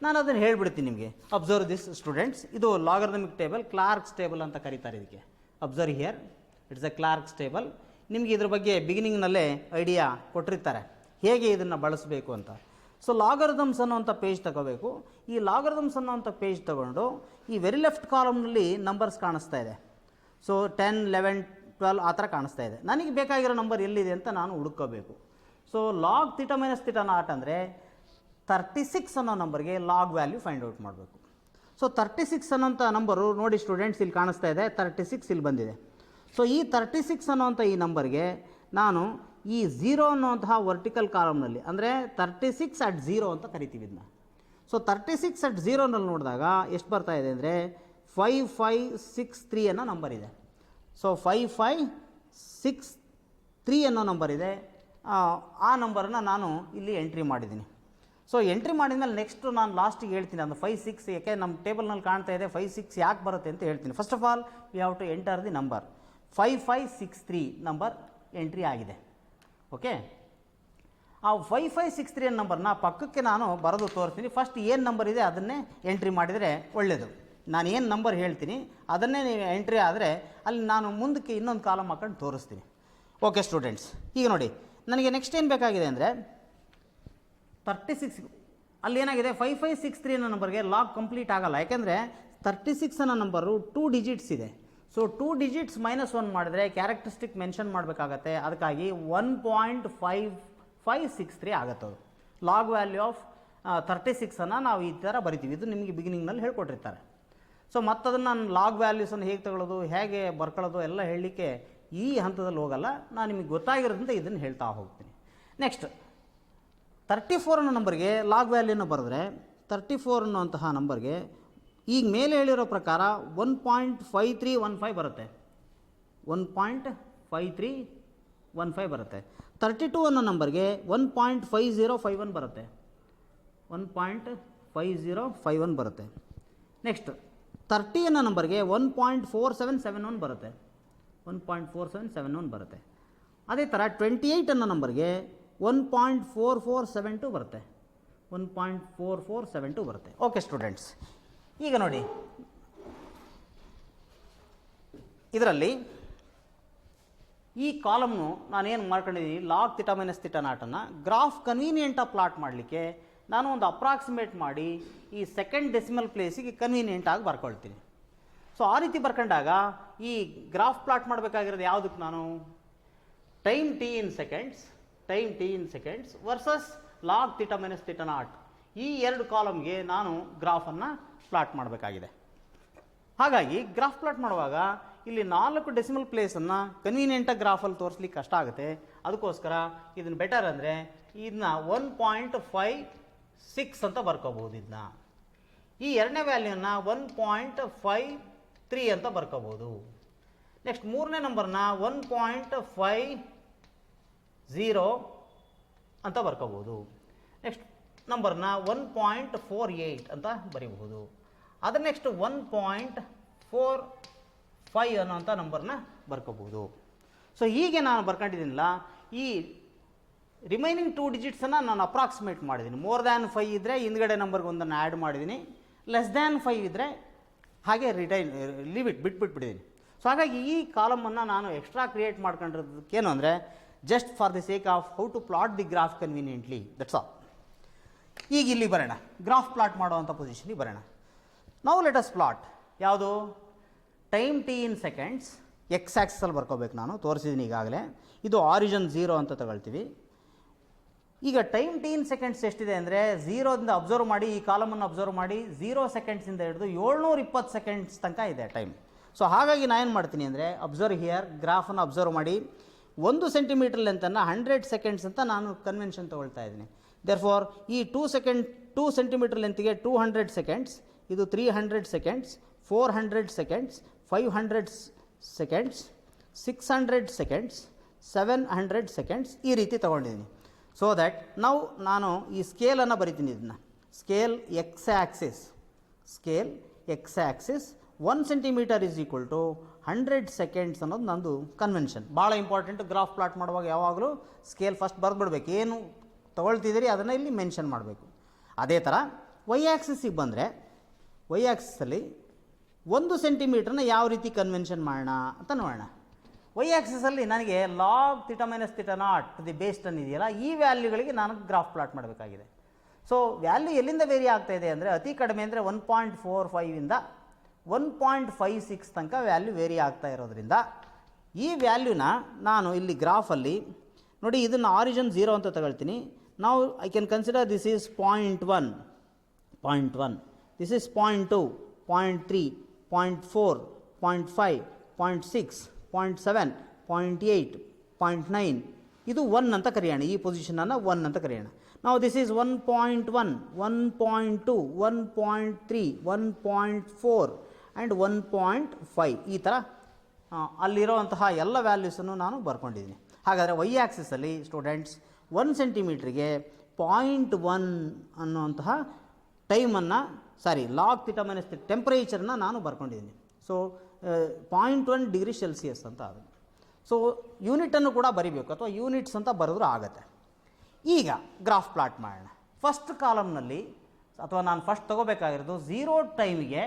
ನಾನು ಅದನ್ನು ಹೇಳಿಬಿಡ್ತೀನಿ ನಿಮಗೆ. ಅಬ್ಸರ್ವ್ ದಿಸ್ ಸ್ಟೂಡೆಂಟ್ಸ್, ಇದು ಲಾಗರಿಥಮಿಕ್ ಟೇಬಲ್, ಕ್ಲಾರ್ಕ್ಸ್ ಟೇಬಲ್ ಅಂತ ಕರೀತಾರೆ ಇದಕ್ಕೆ. Observe here, it's a Clark's table. ನಿಮಗೆ ಇದ್ರ ಬಗ್ಗೆ ಬಿಗಿನಿಂಗ್ನಲ್ಲೇ ಐಡಿಯಾ ಕೊಟ್ಟಿರ್ತಾರೆ ಹೇಗೆ ಇದನ್ನು ಬಳಸಬೇಕು ಅಂತ. ಸೊ ಲಾಗರಿಥಮ್ಸ್ ಅನ್ನೋಂಥ ಪೇಜ್ ತಗೋಬೇಕು. ಈ ಲಾಗರಿಥಮ್ಸ್ ಅನ್ನೋಂಥ ಪೇಜ್ ತೊಗೊಂಡು ಈ ವೆರಿ ಲೆಫ್ಟ್ ಕಾಲಮ್ನಲ್ಲಿ ನಂಬರ್ಸ್ ಕಾಣಿಸ್ತಾ ಇದೆ. ಸೊ 10 11 12 ಆ ಥರ ಕಾಣಿಸ್ತಾ ಇದೆ. ನನಗೆ ಬೇಕಾಗಿರೋ ನಂಬರ್ ಎಲ್ಲಿದೆ ಅಂತ ನಾನು ಹುಡುಕೋಬೇಕು. So log theta minus theta naught ಅಂದರೆ 36 ಅನ್ನೋ ನಂಬರ್ಗೆ ಲಾಗ್ ವ್ಯಾಲ್ಯೂ ಫೈಂಡ್ ಔಟ್ ಮಾಡಬೇಕು. ಸೊ 36 ಅನ್ನೋಂಥ ನಂಬರು ನೋಡಿ ಸ್ಟೂಡೆಂಟ್ಸ್, ಇಲ್ಲಿ ಕಾಣಿಸ್ತಾ ಇದೆ 36 ಇಲ್ಲಿ ಬಂದಿದೆ. ಸೊ ಈ 36 ಅನ್ನೋಂಥ ಈ ನಂಬರ್ಗೆ ನಾನು ಈ 0 ಅನ್ನೋಂತಹ ವರ್ಟಿಕಲ್ ಕಾಲಮ್ನಲ್ಲಿ ಅಂದರೆ 36 at 0 ಅಂತ ಕರಿತೀವಿ ಇದನ್ನ. ಸೊ 36 at 0ನಲ್ಲಿ ನೋಡಿದಾಗ ಎಷ್ಟು ಬರ್ತಾ ಇದೆ ಅಂದರೆ 5563 ಅನ್ನೋ ನಂಬರ್ ಇದೆ. ಸೊ 5563 ಅನ್ನೋ ನಂಬರ್ ಇದೆ. ಆ ನಂಬರನ್ನು ನಾನು ಇಲ್ಲಿ ಎಂಟ್ರಿ ಮಾಡಿದ್ದೀನಿ. ಸೊ ಎಂಟ್ರಿ ಮಾಡಿದ್ಮೇಲೆ ನೆಕ್ಸ್ಟು ನಾನು ಲಾಸ್ಟಿಗೆ ಹೇಳ್ತೀನಿ ಅದು 56, ಯಾಕೆ ನಮ್ಮ ಟೇಬಲ್ನಲ್ಲಿ ಕಾಣ್ತಾ ಇದೆ 56 ಯಾಕೆ ಬರುತ್ತೆ ಅಂತ ಹೇಳ್ತೀನಿ. First of all we have to enter the number. 5563 number entry ಆಗಿದೆ. ಓಕೆ, ಆ 5563 ಅನ್ನೋ ನಂಬರ್ನ ಪಕ್ಕಕ್ಕೆ ನಾನು ಬರೆದು ತೋರಿಸ್ತೀನಿ. ಫಸ್ಟ್ ಏನು ನಂಬರ್ ಇದೆ ಅದನ್ನೇ ಎಂಟ್ರಿ ಮಾಡಿದರೆ ಒಳ್ಳೆಯದು. ನಾನು ಏನು ನಂಬರ್ ಹೇಳ್ತೀನಿ ಅದನ್ನೇ ನೀವು ಎಂಟ್ರಿ ಆದರೆ ಅಲ್ಲಿ ನಾನು ಮುಂದಕ್ಕೆ ಇನ್ನೊಂದು ಕಾಲಮ್ ಹಾಕೊಂಡು ತೋರಿಸ್ತೀನಿ. ಓಕೆ ಸ್ಟೂಡೆಂಟ್ಸ್, ಈಗ ನೋಡಿ ನನಗೆ ನೆಕ್ಸ್ಟ್ ಏನು ಬೇಕಾಗಿದೆ ಅಂದರೆ 36. ಅಲ್ಲಿ ಏನಾಗಿದೆ 5563 ಅನ್ನೋ ನಂಬರ್ಗೆ ಲಾಗ್ ಕಂಪ್ಲೀಟ್ ಆಗಲ್ಲ, ಯಾಕೆಂದರೆ 36 ಅನ್ನೋ ನಂಬರು 2 ಡಿಜಿಟ್ಸ್ ಇದೆ. ಸೊ 2 ಡಿಜಿಟ್ಸ್ -1 ಮಾಡಿದ್ರೆ ಕ್ಯಾರೆಕ್ಟರಿಸ್ಟಿಕ್ ಮೆನ್ಷನ್ ಮಾಡಬೇಕಾಗತ್ತೆ. ಅದಕ್ಕಾಗಿ 1.5563 ಆಗುತ್ತೆ. ಅದು ಲಾಗ್ ವ್ಯಾಲ್ಯೂ ಆಫ್ 36 ನಾವು ಈ ಥರ ಬರಿತೀವಿ. ಇದು ನಿಮಗೆ ಬಿಗಿನಿಂಗ್ನಲ್ಲಿ ಹೇಳ್ಕೊಟ್ಟಿರ್ತಾರೆ. ಸೊ ಮತ್ತದನ್ನು ನಾನು ಲಾಗ್ ವ್ಯಾಲ್ಯೂಸನ್ನು ಹೇಗೆ ತಗೊಳ್ಳೋದು, ಹೇಗೆ ಬರ್ಕೊಳ್ಳೋದು ಎಲ್ಲ ಹೇಳಲಿಕ್ಕೆ ಈ ಹಂತದಲ್ಲಿ ಹೋಗಲ್ಲ. ನಾನು ನಿಮಗೆ ಗೊತ್ತಾಗಿರೋದ್ರಿಂದ ಇದನ್ನು ಹೇಳ್ತಾ ಹೋಗ್ತೀನಿ. ನೆಕ್ಸ್ಟ್ 34 ಅನ್ನೋ ನಂಬರ್ಗೆ ಲಾಗ್ ವ್ಯಾಲ್ಯೂನ ಬರೆದ್ರೆ 34 ಅನ್ನೋಂತಹ ನಂಬರ್ಗೆ ಈಗ ಮೇಲೆ ಹೇಳಿರೋ ಪ್ರಕಾರ 1.5315 ಬರುತ್ತೆ. 1.5315 ಬರುತ್ತೆ. 32 ಅನ್ನೋ ನಂಬರ್ಗೆ 1.5051 ಬರುತ್ತೆ. 1.5051 ಬರುತ್ತೆ. ನೆಕ್ಸ್ಟ್ 30 ಅನ್ನೋ ನಂಬರ್ಗೆ 1.4771 ಬರುತ್ತೆ. 1.4771 ಬರುತ್ತೆ. ಅದೇ ಥರ 28 ಅನ್ನೋ ನಂಬರ್ಗೆ 1.4472 ಬರುತ್ತೆ. 1.4472 ಬರುತ್ತೆ. ಓಕೆ ಸ್ಟೂಡೆಂಟ್ಸ್, ಈಗ ನೋಡಿ ಇದರಲ್ಲಿ ಈ ಕಾಲಮ್ನು ನಾನೇನು ಮಾಡ್ಕೊಂಡಿದ್ದೀನಿ, ಲಾಗ್ ಥೀಟಾ ಮೈನಸ್ ಥೀಟಾ ನಾಟನ್ನು ಗ್ರಾಫ್ ಕನ್ವೀನಿಯೆಂಟಾಗಿ ಪ್ಲಾಟ್ ಮಾಡಲಿಕ್ಕೆ ನಾನು ಒಂದು ಅಪ್ರಾಕ್ಸಿಮೇಟ್ ಮಾಡಿ ಈ ಸೆಕೆಂಡ್ ಡೆಸಿಮಲ್ ಪ್ಲೇಸಿಗೆ ಕನ್ವೀನಿಯೆಂಟಾಗಿ ಬರ್ಕೊಳ್ತೀನಿ. ಸೊ ಆ ರೀತಿ ಬರ್ಕೊಂಡಾಗ ಈ ಗ್ರಾಫ್ ಪ್ಲಾಟ್ ಮಾಡಬೇಕಾಗಿರೋದು ಯಾವುದಕ್ಕೆ ನಾನು time t in seconds versus log theta minus theta not, ಈ ಎರಡು ಕಾಲಮ್ಗೆ ನಾನು ಗ್ರಾಫನ್ನು ಪ್ಲಾಟ್ ಮಾಡಬೇಕಾಗಿದೆ. ಹಾಗಾಗಿ ಗ್ರಾಫ್ ಪ್ಲಾಟ್ ಮಾಡುವಾಗ ಇಲ್ಲಿ 4 ಡೆಸಿಮಲ್ ಪ್ಲೇಸನ್ನು ಕನ್ವೀನಿಯೆಂಟಾಗಿ ಗ್ರಾಫಲ್ಲಿ ತೋರಿಸ್ಲಿಕ್ಕೆ ಕಷ್ಟ ಆಗುತ್ತೆ. ಅದಕ್ಕೋಸ್ಕರ ಇದನ್ನು ಬೆಟರ್ ಅಂದರೆ ಇದನ್ನ 1.56 ಅಂತ ಬರ್ಕೋಬೋದು. ಇದನ್ನ ಈ ಎರಡನೇ ವ್ಯಾಲ್ಯೂನ 1.53 ಅಂತ ಬರ್ಕೋಬೋದು. ನೆಕ್ಸ್ಟ್ ಮೂರನೇ ನಂಬರ್ನ 1.50 ಅಂತ ಬರ್ಕೋಬೋದು. ನೆಕ್ಸ್ಟ್ ನಂಬರ್ನ 1.48 ಅಂತ ಬರೀಬಹುದು. ಅದರ ನೆಕ್ಸ್ಟ್ 1.45 ಅನ್ನೋಂಥ ನಂಬರ್ನ ಬರ್ಕೋಬೋದು. ಸೊ ಹೀಗೆ ನಾನು ಬರ್ಕೊಂಡಿದ್ದೀನಿಲ್ಲ, ಈ ರಿಮೈನಿಂಗ್ 2 ಡಿಜಿಟ್ಸನ್ನು ನಾನು ಅಪ್ರಾಕ್ಸಿಮೇಟ್ ಮಾಡಿದ್ದೀನಿ. ಮೋರ್ ದ್ಯಾನ್ 5 ಇದ್ದರೆ ಹಿಂದ್ಗಡೆ ನಂಬರ್ಗೆ ಒಂದನ್ನು ಆ್ಯಡ್ ಮಾಡಿದ್ದೀನಿ, ಲೆಸ್ ದ್ಯಾನ್ 5 ಇದ್ದರೆ ಹಾಗೆ ಬಿಟ್ಬಿಟ್ಟಿದ್ದೀನಿ. ಸೊ ಹಾಗಾಗಿ ಈ ಕಾಲಮನ್ನು ನಾನು ಎಕ್ಸ್ಟ್ರಾ ಕ್ರಿಯೇಟ್ ಮಾಡ್ಕೊಂಡಿರೋದಕ್ಕೇನು ಅಂದರೆ just for the sake of how to plot the graph conveniently, that's all. ಈಗ ಇಲ್ಲಿ ಬರೋಣ, ಗ್ರಾಫ್ ಪ್ಲಾಟ್ ಮಾಡುವಂಥ ಪೊಸಿಷನ್ಗೆ ಬರೋಣ. ನಾವು ಲೆಟ್ ಅಸ್ ಪ್ಲಾಟ್ ಯಾವುದು time t in seconds, x ಆ್ಯಕ್ಸಲ್ಲಿ ಬರ್ಕೋಬೇಕು. ನಾನು ತೋರಿಸಿದ್ದೀನಿ ಈಗಾಗಲೇ. ಇದು ಆರಿಜಿನ್ 0 ಅಂತ ತಗೊಳ್ತೀವಿ. ಈಗ ಟೈಮ್ t in seconds ಎಷ್ಟಿದೆ ಅಂದರೆ 0ದಿಂದ ಅಬ್ಸರ್ವ್ ಮಾಡಿ, ಈ ಕಾಲಮನ್ನು ಅಬ್ಸರ್ವ್ ಮಾಡಿ 0 ಸೆಕೆಂಡ್ಸಿಂದ ಹಿಡಿದು 720 ಸೆಕೆಂಡ್ಸ್ ತನಕ ಇದೆ ಟೈಮ್. ಸೊ ಹಾಗಾಗಿ ನಾನು ಏನು ಮಾಡ್ತೀನಿ ಅಂದರೆ ಅಬ್ಸರ್ವ್ ಹಿಯರ್, ಗ್ರಾಫನ್ನು ಅಬ್ಸರ್ವ್ ಮಾಡಿ 1 ಸೆಂಟಿಮೀಟರ್ ಲೆಂತನ್ನು 100 ಸೆಕೆಂಡ್ಸ್ ಅಂತ ನಾನು ಕನ್ವೆನ್ಷನ್ ತೊಗೊಳ್ತಾ ಇದ್ದೀನಿ. ದೇರ್ಫಾರ್ ಈ 2 ಸೆಂಟಿಮೀಟರ್ ಲೆಂತ್ಗೆ 200 ಸೆಕೆಂಡ್ಸ್, ಇದು 300 seconds, 400 seconds, 500 seconds, 600 seconds, 700 seconds ಈ ರೀತಿ ತೊಗೊಂಡಿದ್ದೀನಿ. ಸೊ ದ್ಯಾಟ್ ನಾನು ಈ ಸ್ಕೇಲನ್ನು ಬರಿತೀನಿ. ಇದನ್ನು scale X axis 1 centimetre is equal to 100 seconds ಅನ್ನೋದು ನಂದು ಕನ್ವೆನ್ಷನ್. ಭಾಳ ಇಂಪಾರ್ಟೆಂಟ್. ಗ್ರಾಫ್ ಪ್ಲಾಟ್ ಮಾಡುವಾಗ ಯಾವಾಗಲೂ ಸ್ಕೇಲ್ ಫಸ್ಟ್ ಬರೆದ್ಬಿಡ್ಬೇಕು, ಏನು ತೊಗೊಳ್ತಿದ್ದೀರಿ ಅದನ್ನು ಇಲ್ಲಿ ಮೆನ್ಷನ್ ಮಾಡಬೇಕು. ಅದೇ ಥರ ವೈ ಆ್ಯಕ್ಸಿಸಿಗೆ ಬಂದರೆ ವೈ ಆ್ಯಕ್ಸಿಸಲ್ಲಿ 1 ಸೆಂಟಿಮೀಟ್ರನ್ನ ಯಾವ ರೀತಿ ಕನ್ವೆನ್ಷನ್ ಮಾಡೋಣ ಅಂತ ನೋಡೋಣ. ವೈ ಆ್ಯಕ್ಸಿಸಲ್ಲಿ ನನಗೆ log theta minus theta not the base 10 ಇದೆಯಲ್ಲ, ಈ ವ್ಯಾಲ್ಯೂಗಳಿಗೆ ನಾನು ಗ್ರಾಫ್ ಪ್ಲಾಟ್ ಮಾಡಬೇಕಾಗಿದೆ. ಸೊ ವ್ಯಾಲ್ಯೂ ಎಲ್ಲಿಂದ ವೇರಿ ಆಗ್ತಾ ಇದೆ ಅಂದರೆ ಅತಿ ಕಡಿಮೆ ಅಂದರೆ 1.45ಇಂದ 1.56 ತನಕ ವ್ಯಾಲ್ಯೂ ವೇರಿ ಆಗ್ತಾ ಇರೋದ್ರಿಂದ ಈ ವ್ಯಾಲ್ಯೂನ ನಾನು ಇಲ್ಲಿ ಗ್ರಾಫಲ್ಲಿ ನೋಡಿ, ಇದನ್ನು ಆರಿಜಿನ್ 0 ಅಂತ ತಗೊಳ್ತೀನಿ. ನಾವು I can consider this is 0.1, this is 0.2, 0.3, 0.4, 0.5, 0.6, 0.7, 0.8, 0.9 ಇದು 1 ಅಂತ ಕರೆಯೋಣ. ಈ ಪೊಸಿಷನನ್ನು 1 ಅಂತ ಕರೆಯೋಣ. ನಾವು ದಿಸ್ ಈಸ್ 1.1, 1.2, 1.3, 1.4 ಆ್ಯಂಡ್ 1.5 ಈ ಥರ ಅಲ್ಲಿರೋವಂತಹ ಎಲ್ಲ ವ್ಯಾಲ್ಯೂಸನ್ನು ನಾನು ಬರ್ಕೊಂಡಿದ್ದೀನಿ. ಹಾಗಾದರೆ ವೈ ಆ್ಯಕ್ಸಿಸಲ್ಲಿ ಸ್ಟೂಡೆಂಟ್ಸ್ 1 ಸೆಂಟಿಮೀಟ್ರಿಗೆ 0.1 ಅನ್ನುವಂತಹ ಟೈಮನ್ನು ಲಾಗ್ ಥೀಟಾ ಮೈನಸ್ ಟೆಂಪ್ರೇಚರ್ನ ನಾನು ಬರ್ಕೊಂಡಿದ್ದೀನಿ. ಸೊ 0.1 ಡಿಗ್ರಿ ಸೆಲ್ಸಿಯಸ್ ಅಂತ ಅದು. ಸೊ ಯೂನಿಟನ್ನು ಕೂಡ ಬರಿಬೇಕು ಅಥವಾ ಯೂನಿಟ್ಸ್ ಅಂತ ಬರೆದ್ರೂ ಆಗುತ್ತೆ. ಈಗ ಗ್ರಾಫ್ ಪ್ಲಾಟ್ ಮಾಡೋಣ. ಫಸ್ಟ್ ಕಾಲಮ್ನಲ್ಲಿ ಅಥವಾ ನಾನು ಫಸ್ಟ್ ತೊಗೋಬೇಕಾಗಿರೋದು 0 ಟೈಮಿಗೆ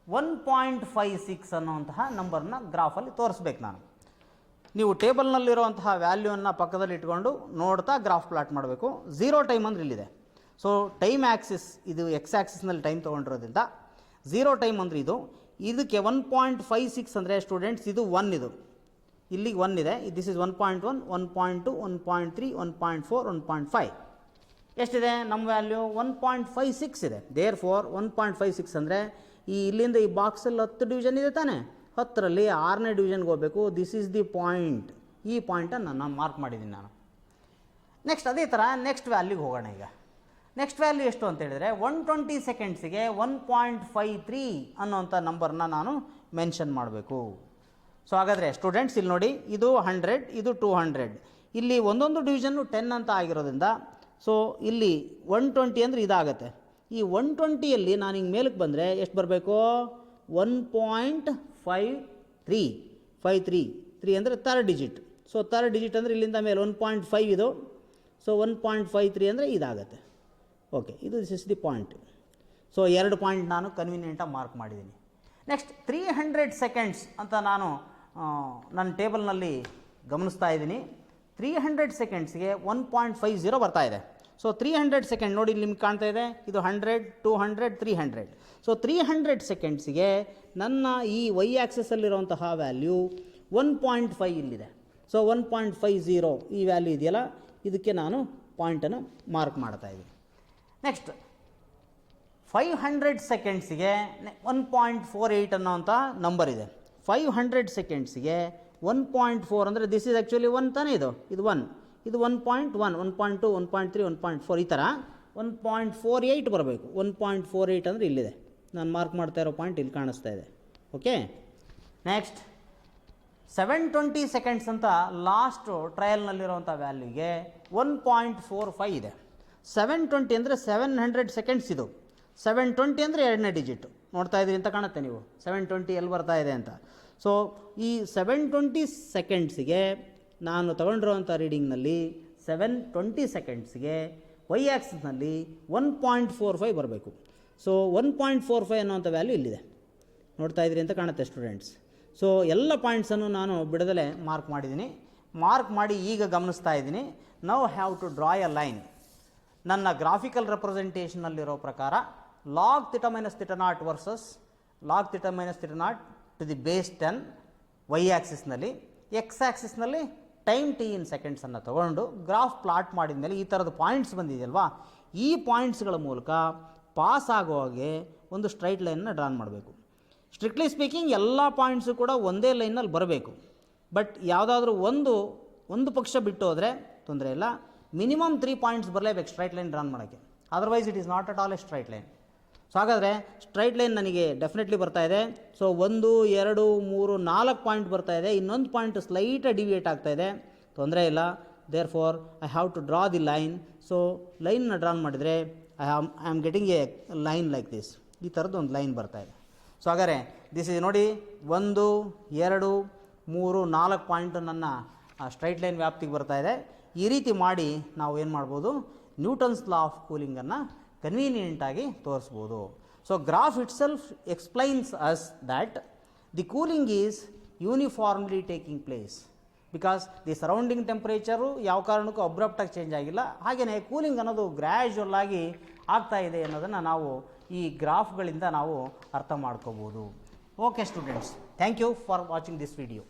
1.56 ಅನ್ನುವಂತಹ ನಂಬರ್ನ ಗ್ರಾಫಲ್ಲಿ ತೋರಿಸ್ಬೇಕು ನಾನು. ನೀವು ಟೇಬಲ್ನಲ್ಲಿರುವಂತಹ ವ್ಯಾಲ್ಯೂವನ್ನು ಪಕ್ಕದಲ್ಲಿ ಇಟ್ಕೊಂಡು ನೋಡ್ತಾ ಗ್ರಾಫ್ ಪ್ಲಾಟ್ ಮಾಡಬೇಕು. 0 ಟೈಮ್ ಅಂದರೆ ಇಲ್ಲಿದೆ. ಸೊ ಟೈಮ್ ಆ್ಯಕ್ಸಿಸ್ ಇದು ಎಕ್ಸ್ ಆ್ಯಕ್ಸಿಸ್ನಲ್ಲಿ ಟೈಮ್ ತೊಗೊಂಡಿರೋದ್ರಿಂದ 0 ಟೈಮ್ ಅಂದರೆ ಇದಕ್ಕೆ 1.56 ಅಂದರೆ ಸ್ಟೂಡೆಂಟ್ಸ್ ಇದು 1 ಇದು ಇಲ್ಲಿಗೆ 1 ಇದೆ. ದಿಸ್ ಇಸ್ 1.1, 1.2, 1.3, 1.4, 1.5 ಎಷ್ಟಿದೆ ನಮ್ಮ ವ್ಯಾಲ್ಯೂ 1.56 ಇದೆ. ದೇರ್ ಫೋರ್ 1.56 ಅಂದರೆ ಇಲ್ಲಿಂದ ಈ ಬಾಕ್ಸಲ್ಲಿ 10 ಡಿವಿಷನ್ ಇದೆ ತಾನೆ, 10ರಲ್ಲಿ 6ನೇ ಡಿವಿಷನ್ಗೆ ಹೋಗಬೇಕು. This is the point. ಈ ಪಾಯಿಂಟನ್ನು ನಾನು ಮಾರ್ಕ್ ಮಾಡಿದ್ದೀನಿ ನಾನು. ನೆಕ್ಸ್ಟ್ ಅದೇ ಥರ ನೆಕ್ಸ್ಟ್ ವ್ಯಾಲ್ಯೂಗೆ ಹೋಗೋಣ. ಈಗ ನೆಕ್ಸ್ಟ್ ವ್ಯಾಲ್ಯೂ ಎಷ್ಟು ಅಂತ ಹೇಳಿದರೆ 120 ಸೆಕೆಂಡ್ಸಿಗೆ 1.53 ಅನ್ನೋಂಥ ನಂಬರ್ನ ನಾನು ಮೆನ್ಷನ್ ಮಾಡಬೇಕು. ಸೊ ಹಾಗಾದರೆ ಸ್ಟೂಡೆಂಟ್ಸ್ ಇಲ್ಲಿ ನೋಡಿ, ಇದು 100, ಇದು 200. ಇಲ್ಲಿ ಒಂದೊಂದು ಡಿವಿಷನ್ನು 10 ಅಂತ ಆಗಿರೋದ್ರಿಂದ ಸೊ ಇಲ್ಲಿ 120 ಅಂದರೆ ಇದಾಗುತ್ತೆ. ಈ 120ಯಲ್ಲಿ ನಾನು ಹಿಂಗೆ ಮೇಲಕ್ಕೆ ಬಂದರೆ ಎಷ್ಟು ಬರಬೇಕು? 1.53 ಅಂದರೆ third digit. So third digit ಅಂದರೆ ಇಲ್ಲಿಂದ ಮೇಲೆ 1.5 ಇದು. ಸೊ 1.53 ಅಂದರೆ ಇದಾಗುತ್ತೆ. ಓಕೆ, ಇದು this is the point. So 2 point ನಾನು ಕನ್ವೀನಿಯೆಂಟಾಗಿ ಮಾರ್ಕ್ ಮಾಡಿದ್ದೀನಿ. ನೆಕ್ಸ್ಟ್ 300 ಸೆಕೆಂಡ್ಸ್ ಅಂತ ನಾನು ನನ್ನ ಟೇಬಲ್ನಲ್ಲಿ ಗಮನಿಸ್ತಾ ಇದ್ದೀನಿ. 300 ಸೆಕೆಂಡ್ಸ್ಗೆ 1.50 ಬರ್ತಾ ಇದೆ. ಸೊ 300 ಸೆಕೆಂಡ್ ನೋಡಿ ಇಲ್ಲಿ ನಿಮ್ಗೆ ಕಾಣ್ತಾ ಇದೆ, ಇದು 100, 200, 300. ಸೊ 300 ಸೆಕೆಂಡ್ಸಿಗೆ ನನ್ನ ಈ ವೈ ಆ್ಯಕ್ಸಸ್ಸಲ್ಲಿರುವಂತಹ ವ್ಯಾಲ್ಯೂ 1.5 ಇಲ್ಲಿದೆ. ಸೊ 1.50 ಈ ವ್ಯಾಲ್ಯೂ ಇದೆಯಲ್ಲ, ಇದಕ್ಕೆ ನಾನು ಪಾಯಿಂಟನ್ನು ಮಾರ್ಕ್ ಮಾಡ್ತಾ ಇದ್ದೀನಿ. ನೆಕ್ಸ್ಟ್ 500 ಸೆಕೆಂಡ್ಸಿಗೆ 1.48 ಅನ್ನೋಂಥ ನಂಬರ್ ಇದೆ. 500 ಸೆಕೆಂಡ್ಸಿಗೆ 1.4 ಅಂದರೆ ದಿಸ್ ಈಸ್ ಆ್ಯಕ್ಚುಲಿ 1 ತಾನೇ, ಇದು 1, ಇದು 1.1, 1.2, 1.3, 1.4 ಈ ಥರ 1.48 ಬರಬೇಕು. 1.48 ಅಂದರೆ ಇಲ್ಲಿದೆ, ನಾನು ಮಾರ್ಕ್ ಮಾಡ್ತಾ ಇರೋ ಪಾಯಿಂಟ್ ಇಲ್ಲಿ ಕಾಣಿಸ್ತಾ ಇದೆ. ಓಕೆ, ನೆಕ್ಸ್ಟ್ 720 ಸೆಕೆಂಡ್ಸ್ ಅಂತ ಲಾಸ್ಟು ಟ್ರಯಲ್ನಲ್ಲಿರೋಂಥ ವ್ಯಾಲ್ಯೂಗೆ 1.45 ಇದೆ. 720 ಅಂದರೆ 700 ಸೆಕೆಂಡ್ಸ್ ಇದು. 720 ಅಂದರೆ 2ನೇ ಡಿಜಿಟ್ ನೋಡ್ತಾ ಇದ್ದೀರಿ ಅಂತ ಕಾಣುತ್ತೆ ನೀವು. 720 ಎಲ್ಲಿ ಬರ್ತಾ ಇದೆ ಅಂತ. ಸೊ ಈ 720 ಸೆಕೆಂಡ್ಸಿಗೆ ನಾನು ತಗೊಂಡಿರೋವಂಥ ರೀಡಿಂಗ್ನಲ್ಲಿ 720 ಸೆಕೆಂಡ್ಸ್ಗೆ ವೈ ಆ್ಯಕ್ಸಿಸ್ನಲ್ಲಿ 1.45 ಬರಬೇಕು. ಸೊ 1.45 ಅನ್ನೋಂಥ ವ್ಯಾಲ್ಯೂ ಇಲ್ಲಿದೆ, ನೋಡ್ತಾ ಇದ್ದೀರಿ ಅಂತ ಕಾಣುತ್ತೆ ಸ್ಟೂಡೆಂಟ್ಸ್. ಸೊ ಎಲ್ಲ ಪಾಯಿಂಟ್ಸನ್ನು ನಾನು ಬಿಡದಲ್ಲೇ ಮಾರ್ಕ್ ಮಾಡಿದ್ದೀನಿ. ಮಾರ್ಕ್ ಮಾಡಿ ಈಗ ಗಮನಿಸ್ತಾ ಇದ್ದೀನಿ. Now have to draw a line. ನನ್ನ ಗ್ರಾಫಿಕಲ್ ರೆಪ್ರೆಸೆಂಟೇಷನಲ್ಲಿರೋ ಪ್ರಕಾರ log theta minus theta naught versus log theta minus theta naught to the base 10 y ಆ್ಯಕ್ಸಿಸ್ನಲ್ಲಿ, ಎಕ್ಸ್ ಆ್ಯಕ್ಸಿಸ್ನಲ್ಲಿ ಟೈಮ್ ಟಿ ಇನ್ ಸೆಕೆಂಡ್ಸನ್ನು ತೊಗೊಂಡು ಗ್ರಾಫ್ ಪ್ಲಾಟ್ ಮಾಡಿದ ಮೇಲೆ ಈ ಥರದ ಪಾಯಿಂಟ್ಸ್ ಬಂದಿದೆಯಲ್ವಾ, ಈ ಪಾಯಿಂಟ್ಸ್ಗಳ ಮೂಲಕ ಪಾಸ್ ಆಗೋ ಹಾಗೆ ಒಂದು ಸ್ಟ್ರೈಟ್ ಲೈನನ್ನು ಡ್ರಾನ್ ಮಾಡಬೇಕು. ಸ್ಟ್ರಿಕ್ಟ್ಲಿ ಸ್ಪೀಕಿಂಗ್ ಎಲ್ಲ ಪಾಯಿಂಟ್ಸು ಕೂಡ ಒಂದೇ ಲೈನಲ್ಲಿ ಬರಬೇಕು. ಬಟ್ ಯಾವುದಾದ್ರೂ ಒಂದು ಪಕ್ಷ ಬಿಟ್ಟು ಹೋದರೆ ತೊಂದರೆ ಇಲ್ಲ. ಮಿನಿಮಮ್ 3 ಪಾಯಿಂಟ್ಸ್ ಬರಲೇಬೇಕು ಸ್ಟ್ರೈಟ್ ಲೈನ್ ಡ್ರಾನ್ ಮಾಡೋಕ್ಕೆ, otherwise it is not at all A straight line. So ಹಾಗಾದರೆ ಸ್ಟ್ರೈಟ್ ಲೈನ್ ನನಗೆ ಡೆಫಿನೆಟ್ಲಿ ಬರ್ತಾ ಇದೆ. ಸೊ 1, 2, 3, 4 ಪಾಯಿಂಟ್ ಬರ್ತಾ ಇದೆ. ಇನ್ನೊಂದು ಪಾಯಿಂಟ್ ಸ್ಲೈಟಾಗಿ ಡಿವಿಯೇಟ್ ಆಗ್ತಾ ಇದೆ, ತೊಂದರೆ ಇಲ್ಲ. Therefore I have to draw the line. So ಲೈನ್ನ ಡ್ರಾನ್ ಮಾಡಿದರೆ I am getting a line like this. ಈ ಥರದ್ದು ಒಂದು ಲೈನ್ ಬರ್ತಾ ಇದೆ. ಸೊ ಹಾಗಾದರೆ ದಿಸ್ ಇಸ್ ನೋಡಿ 1, 2, 3, 4 ಪಾಯಿಂಟ್ ನನ್ನ ಸ್ಟ್ರೈಟ್ ಲೈನ್ ವ್ಯಾಪ್ತಿಗೆ ಬರ್ತಾ ಇದೆ. ಈ ರೀತಿ ಮಾಡಿ ನಾವು ಏನು ಮಾಡ್ಬೋದು, ನ್ಯೂಟನ್ಸ್ ಲಾ ಆಫ್ ಕೂಲಿಂಗನ್ನು ಕನ್ವೀನಿಯೆಂಟಾಗಿ ತೋರಿಸ್ಬೋದು. So graph itself explains us that the cooling is uniformly taking place because the surrounding temperature ಯಾವ ಕಾರಣಕ್ಕೂ ಅಬ್ರಪ್ಟಾಗಿ ಚೇಂಜ್ ಆಗಿಲ್ಲ. ಹಾಗೆಯೇ ಕೂಲಿಂಗ್ ಅನ್ನೋದು ಗ್ರ್ಯಾಜುವಲ್ ಆಗಿ ಆಗ್ತಾ ಇದೆ ಅನ್ನೋದನ್ನು ನಾವು ಈ ಗ್ರಾಫ್ಗಳಿಂದ ನಾವು ಅರ್ಥ ಮಾಡ್ಕೋಬೋದು. Okay students, thank you for watching this video.